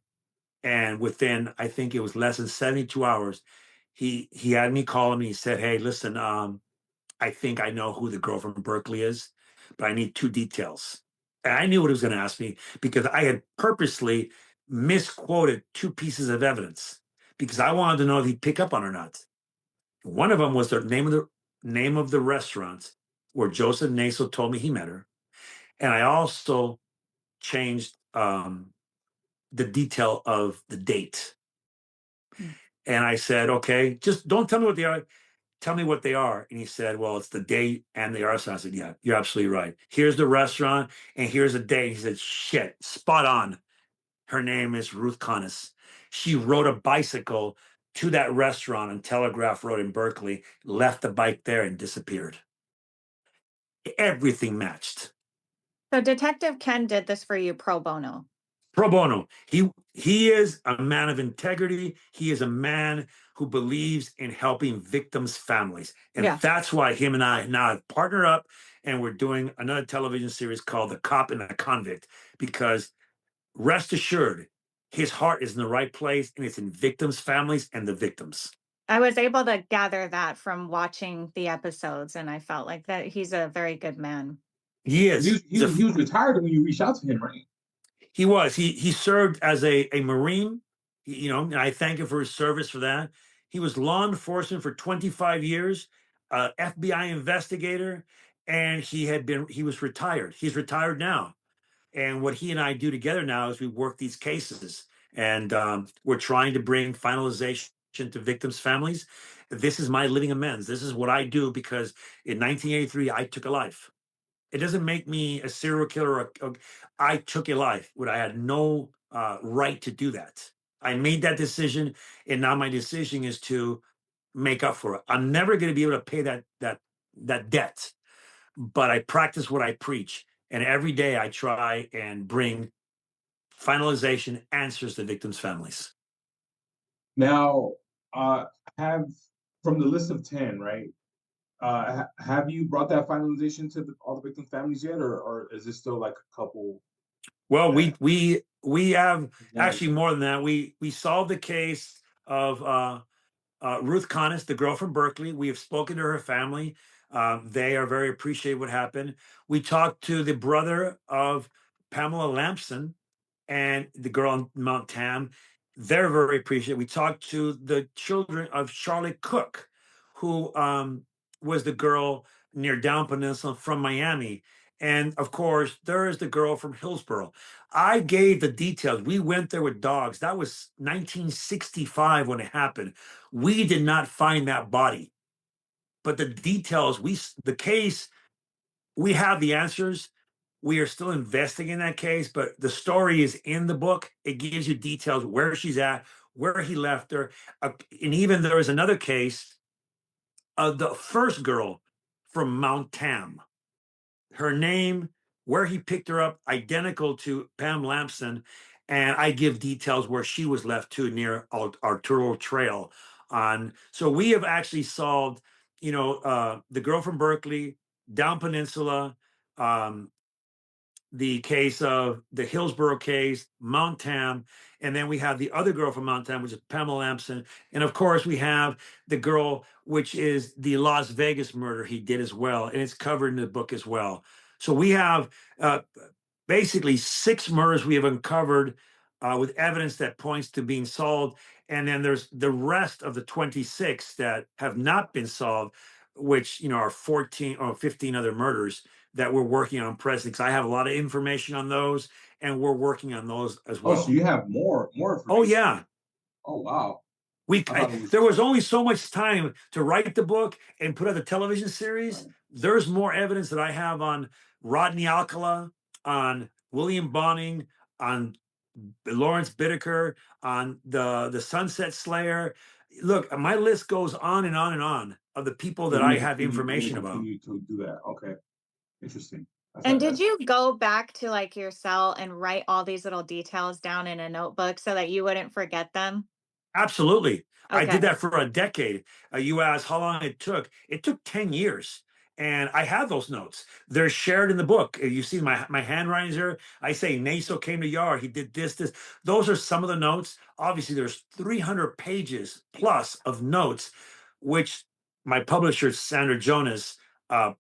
within, I think it was less than 72 hours, he had me call him and he said, hey, listen, I think I know who the girl from Berkeley is, but I need 2 details. And I knew what he was going to ask me because I had purposely misquoted 2 pieces of evidence because I wanted to know if he'd pick up on or not. One of them was the name of the restaurant where Joseph Naso told me he met her. And I also changed the detail of the date. And I said, okay, just don't tell me what they are. Tell me what they are. And he said, well, it's the date and the restaurant. I said, yeah, you're absolutely right. Here's the restaurant and here's the date. He said, shit, spot on. Her name is Ruth Connis. She rode a bicycle to that restaurant on Telegraph Road in Berkeley, left the bike there and disappeared. Everything matched. So Detective Ken did this for you pro bono. Pro bono. He is a man of integrity. He is a man who believes in helping victims' families. And that's why him and I now have partnered up and we're doing another television series called The Cop and the Convict, because rest assured, his heart is in the right place and it's in victims' families and the victims. I was able to gather that from watching the episodes, and I felt like that he's a very good man. He is. He was retired when you reached out to him, right? He was. He served as a Marine, and I thank him for his service for that. He was law enforcement for 25 years, FBI investigator, and he was retired. He's retired now. And what he and I do together now is we work these cases, and we're trying to bring finalization to victims' families. This is my living amends. This is what I do because in 1983, I took a life. It doesn't make me a serial killer. I took a life when I had no right to do that. I made that decision, and now my decision is to make up for it. I'm never going to be able to pay that debt, but I practice what I preach, and every day I try and bring finalization answers to victims' families. Now, have from the list of 10, right? Have you brought that finalization to all the victim families yet, or is this still like a couple? Well, we have actually more than that. We solved the case of Ruth Connis, the girl from Berkeley. We have spoken to her family. They are very appreciative what happened. We talked to the brother of Pamela Lampson and the girl on Mount Tam. They're very appreciative. We talked to the children of Charlotte Cook, who was the girl near Down Peninsula from Miami. And of course, there is the girl from Hillsborough. I gave the details. We went there with dogs. That was 1965 when it happened. We did not find that body. But the details, the case, we have the answers. We are still investigating that case, but the story is in the book. It gives you details where she's at, where he left her. And even there is another case of the first girl from Mount Tam. Her name, where he picked her up, identical to Pam Lampson. And I give details where she was left too, near Arturo Trail. So we have actually solved, the girl from Berkeley, Down Peninsula, the case of the Hillsborough case, Mount Tam, and then we have the other girl from Mount Tam, which is Pamela Lampson. And of course, we have the girl, which is the Las Vegas murder he did as well. And it's covered in the book as well. So we have basically 6 murders we have uncovered with evidence that points to being solved. And then there's the rest of the 26 that have not been solved. which are 14 or 15 other murders that we're working on presently. Because I have a lot of information on those, and we're working on those as Oh, so well. you have more Oh information. yeah. Oh wow. There was only so much time to write the book and put out the television series. Right. There's more evidence that I have on Rodney Alcala, on William Bonning, on Lawrence Bittaker, on the Sunset Slayer. Look, my list goes on and on and on of the people that I have information about. Continue to do that. Okay, interesting. And did you go back to like your cell and write all these little details down in a notebook so that you wouldn't forget them? Absolutely. I did Okay. that for a decade. You asked how long it took. It took 10 years. And I have those notes. They're shared in the book. You see my handwritings there. I say Naso came to Yard. He did this. Those are some of the notes. Obviously, there's 300 pages plus of notes, which my publisher, Sandra Jonas,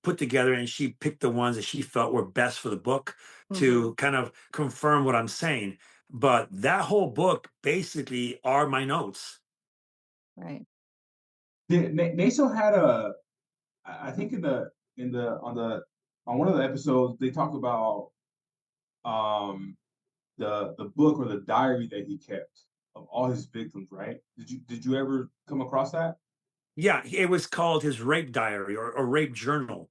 put together, and she picked the ones that she felt were best for the book to kind of confirm what I'm saying. But that whole book basically are my notes. Right. Naso had I think on one of the episodes they talked about um the book or the diary that he kept of all his victims, right? Did you ever come across that? Yeah, it was called his rape diary or rape journal.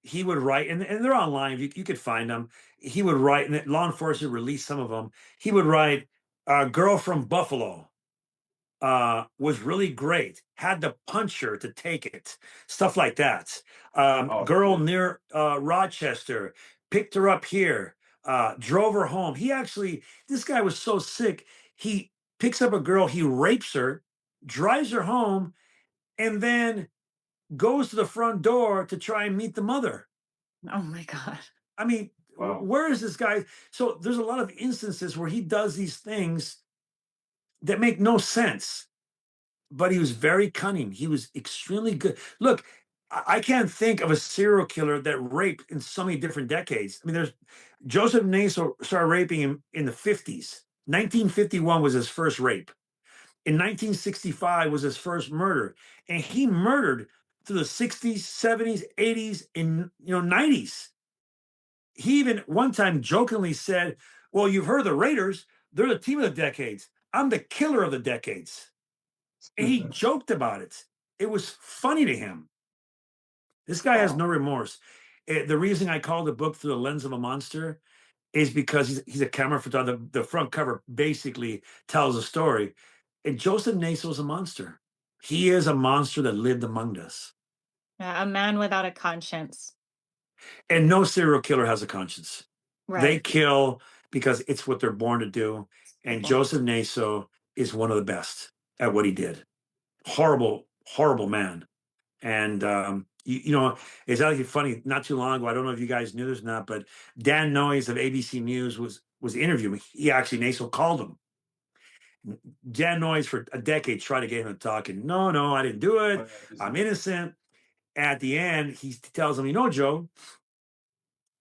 He would write, and they're online. You could find them. He would write, and law enforcement released some of them. He would write, "Girl from Buffalo was really great. Had to punch her to take it." Stuff like that. Girl Shit. near Rochester picked her up here. Drove her home. This guy was so sick. He picks up a girl. He rapes her, drives her home, and then goes to the front door to try and meet the mother. Oh my God. I mean, Wow. where is this guy? So there's a lot of instances where he does these things that make no sense, but he was very cunning. He was extremely good. Look, I can't think of a serial killer that raped in so many different decades. I mean, there's Joseph Naso started raping him in the 50s. 1951 was his first rape. In 1965 was his first murder, and he murdered through the 60s, 70s, 80s, and 90s. He even one time jokingly said, "Well, you've heard of the Raiders. They're the team of the decades. I'm the killer of the decades." And he joked about it. It was funny to him. This guy has no remorse. The reason I call the book Through the Lens of a Monster is because he's a camera photographer. The front cover basically tells a story. And Joseph Naso is a monster. He is a monster that lived among us. Yeah, a man without a conscience. And no serial killer has a conscience. Right. They kill because it's what they're born to do. And Joseph Naso is one of the best at what he did. Horrible, horrible man. And it's actually funny. Not too long ago, I don't know if you guys knew this or not, but Dan Noyes of ABC News was interviewing. He actually Naso called him. Dan Noyes for a decade tried to get him to talk, and no, I didn't do it. I'm innocent. At the end, he tells him, Joe,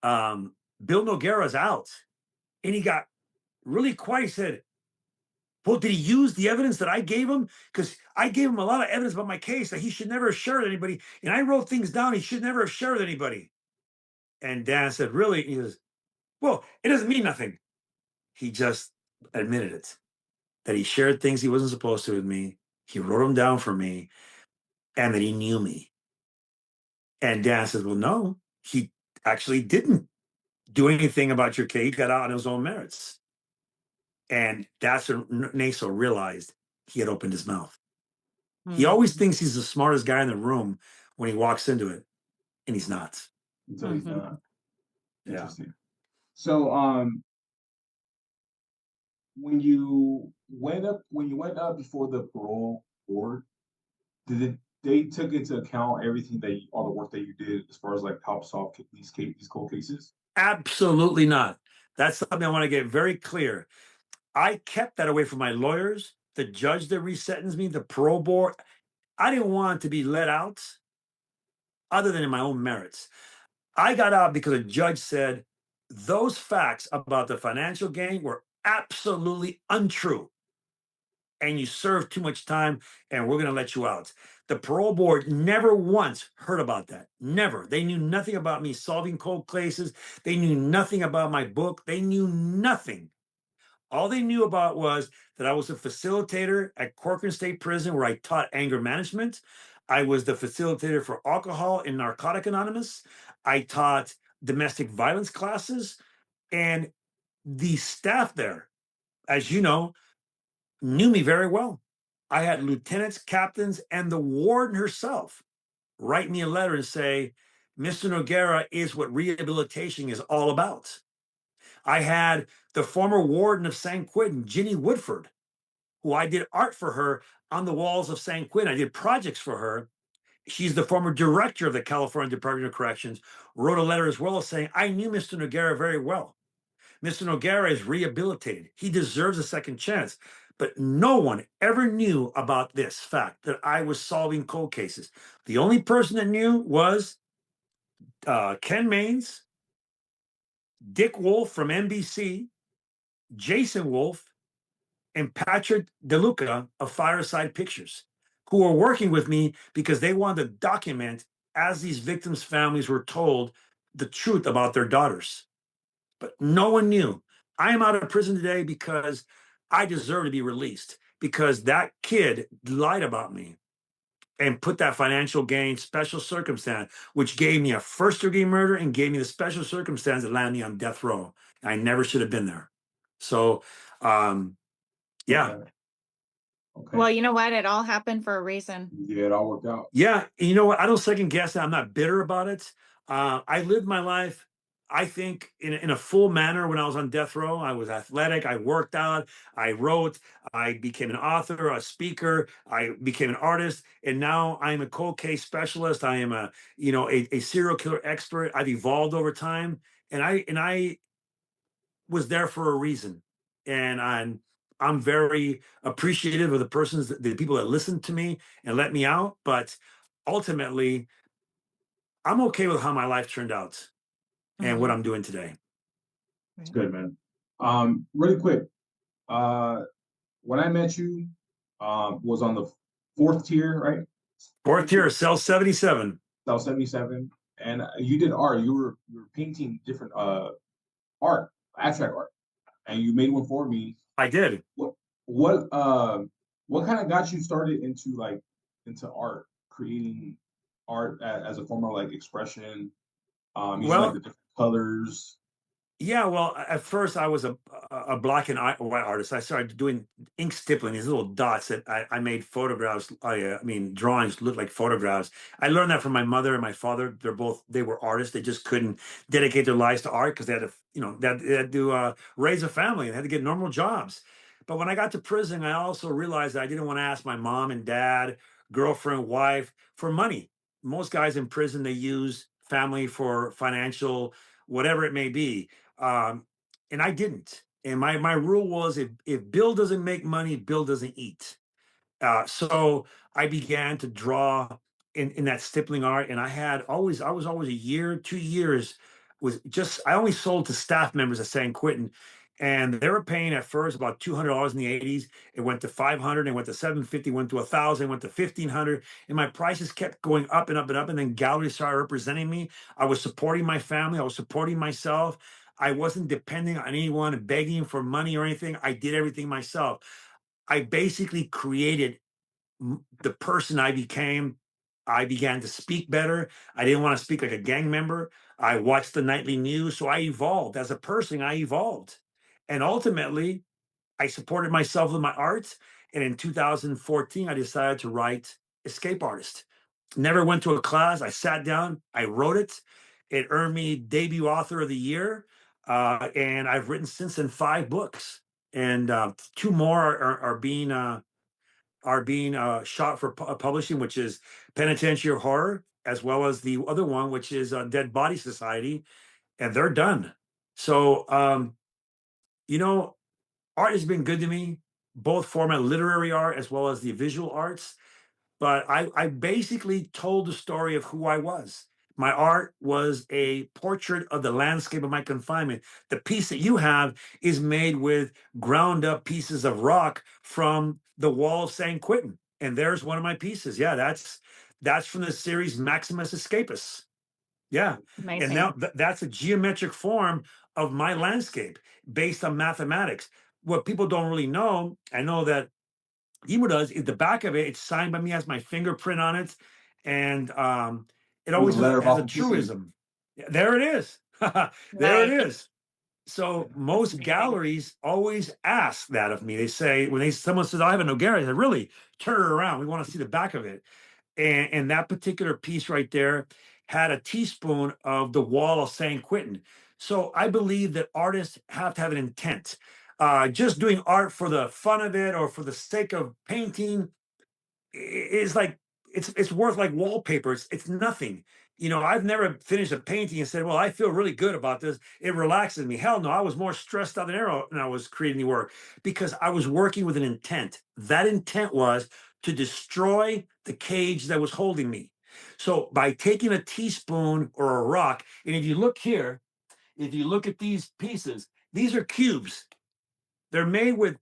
Bill Noguera's out. And he got really quiet. He said, well, did he use the evidence that I gave him? Because I gave him a lot of evidence about my case that he should never have shared with anybody. And I wrote things down he should never have shared with anybody. And Dan said, really? He says, well, it doesn't mean nothing. He just admitted it, that he shared things he wasn't supposed to with me. He wrote them down for me, and that he knew me. And Dan says, well, no, he actually didn't do anything about your case. He got out on his own merits. And that's when Naso realized he had opened his mouth. He always thinks he's the smartest guy in the room when he walks into it, and he's not. Until he's not. Interesting. Yeah. So when you went up before the parole board, they took into account everything all the work that you did as far as like help solve these cold cases? Absolutely not. That's something I want to get very clear. I kept that away from my lawyers, the judge that resentenced me, the parole board. I didn't want to be let out other than in my own merits. I got out because a judge said those facts about the financial gain were absolutely untrue. And you served too much time, and we're going to let you out. The parole board never once heard about that. Never. They knew nothing about me solving cold cases. They knew nothing about my book. They knew nothing. All they knew about was that I was a facilitator at Corcoran State Prison where I taught anger management. I was the facilitator for Alcohol and Narcotic Anonymous. I taught domestic violence classes. And the staff there, as you know, knew me very well. I had lieutenants, captains, and the warden herself write me a letter and say, Mr. Noguera is what rehabilitation is all about. I had the former warden of San Quentin, Ginny Woodford, who I did art for her on the walls of San Quentin. I did projects for her. She's the former director of the California Department of Corrections, wrote a letter as well saying, I knew Mr. Noguera very well. Mr. Noguera is rehabilitated. He deserves a second chance. But no one ever knew about this fact that I was solving cold cases. The only person that knew was Ken Maines, Dick Wolf from NBC, Jason Wolf, and Patrick DeLuca of Fireside Pictures, who were working with me because they wanted to document as these victims' families were told the truth about their daughters. But no one knew. I am out of prison today because I deserve to be released, because that kid lied about me and put that financial gain special circumstance, which gave me a first-degree murder and gave me the special circumstance that landed me on death row. I never should have been there. So, yeah. Okay. Well, you know what? It all happened for a reason. Yeah, it all worked out. Yeah. And you know what? I don't second guess it. I'm not bitter about it. I lived my life, I think, in a full manner when I was on death row. I was athletic. I worked out. I wrote. I became an author, a speaker. I became an artist. And now I'm a cold case specialist. I am a serial killer expert. I've evolved over time. And I was there for a reason. And I'm very appreciative of the people that listened to me and let me out. But ultimately, I'm okay with how my life turned out and what I'm doing today. It's good, man. Really quick, when I met you, was on the fourth tier, right? Fourth tier, cell 77. Cell 77, and you did art. You were painting different art, abstract art, and you made one for me. I did. What kind of got you started into art, creating art as a form of like expression, using like the different colors? Yeah, well, at first I was a black and white artist. I started doing ink stippling, these little dots that I made photographs. I mean, drawings look like photographs. I learned that from my mother and my father. They were artists. They just couldn't dedicate their lives to art because they had to, they had to raise a family and had to get normal jobs. But when I got to prison, I also realized that I didn't want to ask my mom and dad, girlfriend, wife for money. Most guys in prison, they use family for financial, whatever it may be. And I didn't. And my rule was if Bill doesn't make money, Bill doesn't eat. So I began to draw in that stippling art, and I was always a year, 2 years I only sold to staff members at San Quentin, and they were paying at first about $200 in the 80s. It went to 500, and went to 750, went to 1,000, went to 1,500, and my prices kept going up and up and up. And then galleries started representing me. I was supporting my family. I was supporting myself. I wasn't depending on anyone and begging for money or anything. I did everything myself. I basically created the person I became. I began to speak better. I didn't want to speak like a gang member. I watched the nightly news. So I evolved. As a person, I evolved. And ultimately, I supported myself with my art. And in 2014, I decided to write Escape Artist. Never went to a class. I sat down, I wrote it. It earned me debut author of the year. And I've written since then 5 books. And 2 more are being shot for publishing, which is Penitentiary Horror, as well as the other one, which is Dead Body Society, and they're done. So, art has been good to me, both format literary art as well as the visual arts. But I basically told the story of who I was. My art was a portrait of the landscape of my confinement. The piece that you have is made with ground up pieces of rock from the wall of San Quentin. And there's one of my pieces. Yeah, that's from the series Maximus Escapus. Yeah. And Amazing. now that's a geometric form of my landscape based on mathematics. What people don't really know, I know that Emo does, is the back of it, it's signed by me, has my fingerprint on it. And it With always a letter of has a authenticity. truism. Yeah, there it is. There Right. it is. So most amazing. galleries always ask that of me. They say, when someone says, I have a Noguera, I said, really? Turn it around. We want to see the back of it. And that particular piece right there had a teaspoon of the wall of San Quentin. So I believe that artists have to have an intent. Just doing art for the fun of it or for the sake of painting is like, it's worth like wallpaper. It's nothing. You know, I've never finished a painting and said, well, I feel really good about this. It relaxes me. Hell no, I was more stressed out than ever when I was creating the work because I was working with an intent. That intent was to destroy the cage that was holding me. So by taking a teaspoon or a rock, and if you look here, if you look at these pieces, these are cubes. They're made with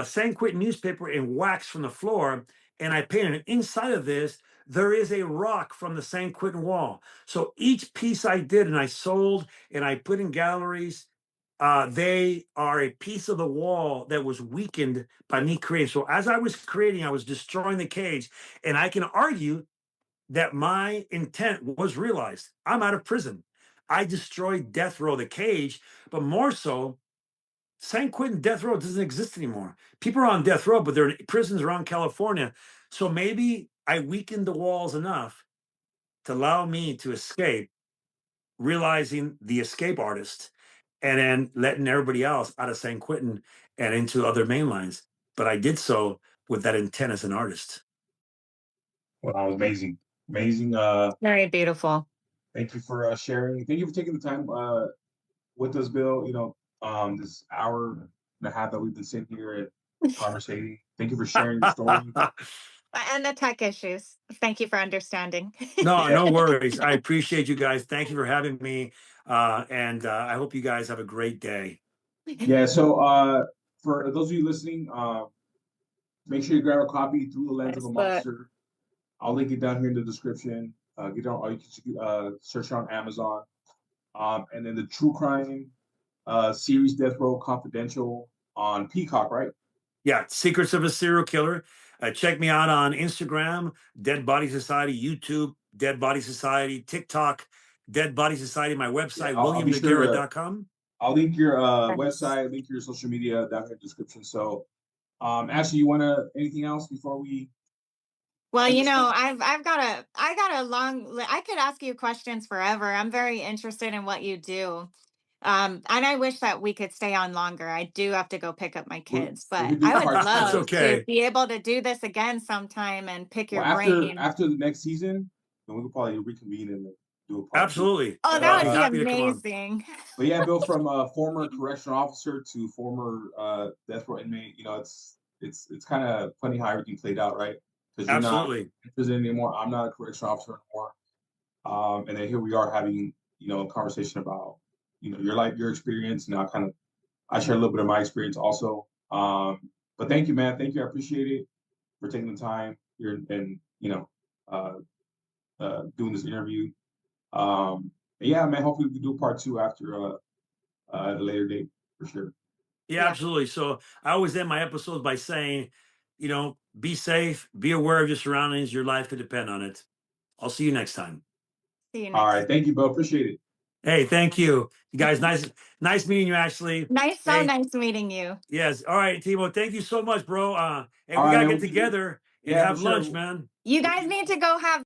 San Quentin newspaper and wax from the floor, and I painted it. Inside of this, there is a rock from the San Quentin wall. So each piece I did and I sold and I put in galleries, they are a piece of the wall that was weakened by me creating. So as I was creating, I was destroying the cage, and I can argue that my intent was realized. I'm out of prison. I destroyed death row, the cage, but more so, San Quentin death row doesn't exist anymore. People are on death row, but they're in prisons around California. So maybe I weakened the walls enough to allow me to escape, realizing the escape artist, and then letting everybody else out of San Quentin and into other main lines. But I did so with that intent as an artist. Well, that was amazing. Amazing. Very beautiful. Thank you for sharing. Thank you for taking the time with us, Bill. You know, this hour and a half that we've been sitting here and conversating. Thank you for sharing your story. And the tech issues. Thank you for understanding. No, no worries. I appreciate you guys. Thank you for having me. And I hope you guys have a great day. Yeah. So for those of you listening, make sure you grab a copy Through the Lens of a Monster. I'll link it down here in the description. Get it on, or you can search it on Amazon. And then the True Crime series Death Row Confidential on Peacock, right? Yeah, Secrets of a Serial Killer. Check me out on Instagram, Dead Body Society, YouTube, Dead Body Society, TikTok, Dead Body Society, my website, WilliamNoguera.com. I'll link your website, link your social media down in the description. So, Ashley, you want to anything else before we? Well, you know, I got a long. I could ask you questions forever. I'm very interested in what you do. And I wish that we could stay on longer. I do have to go pick up my kids, but I would love to be able to do this again sometime and pick your brain. After the next season, then we could probably reconvene and do a part Absolutely. 2. Oh, that would be amazing. But yeah, Bill, from a former correctional officer to former death row inmate, you know, it's kind of funny how everything played out, right? Because you're not in prison anymore. I'm not a correctional officer anymore. And then here we are having, you know, a conversation about, you know, your life, your experience. And I share a little bit of my experience also. But thank you, man. Thank you. I appreciate it for taking the time here and you know, doing this interview. Yeah, man. Hopefully we can do a part 2 after at a later date for sure. Yeah, absolutely. So I always end my episodes by saying, you know, be safe, be aware of your surroundings. Your life could depend on it. I'll see you next time. See you next All right. Thank you, Bill. Appreciate it. Hey, thank you. You guys, nice meeting you, Ashley. Nice meeting you. Yes. All right, Timo. Thank you so much, bro. And we gotta get together and have lunch, man. You guys need to go have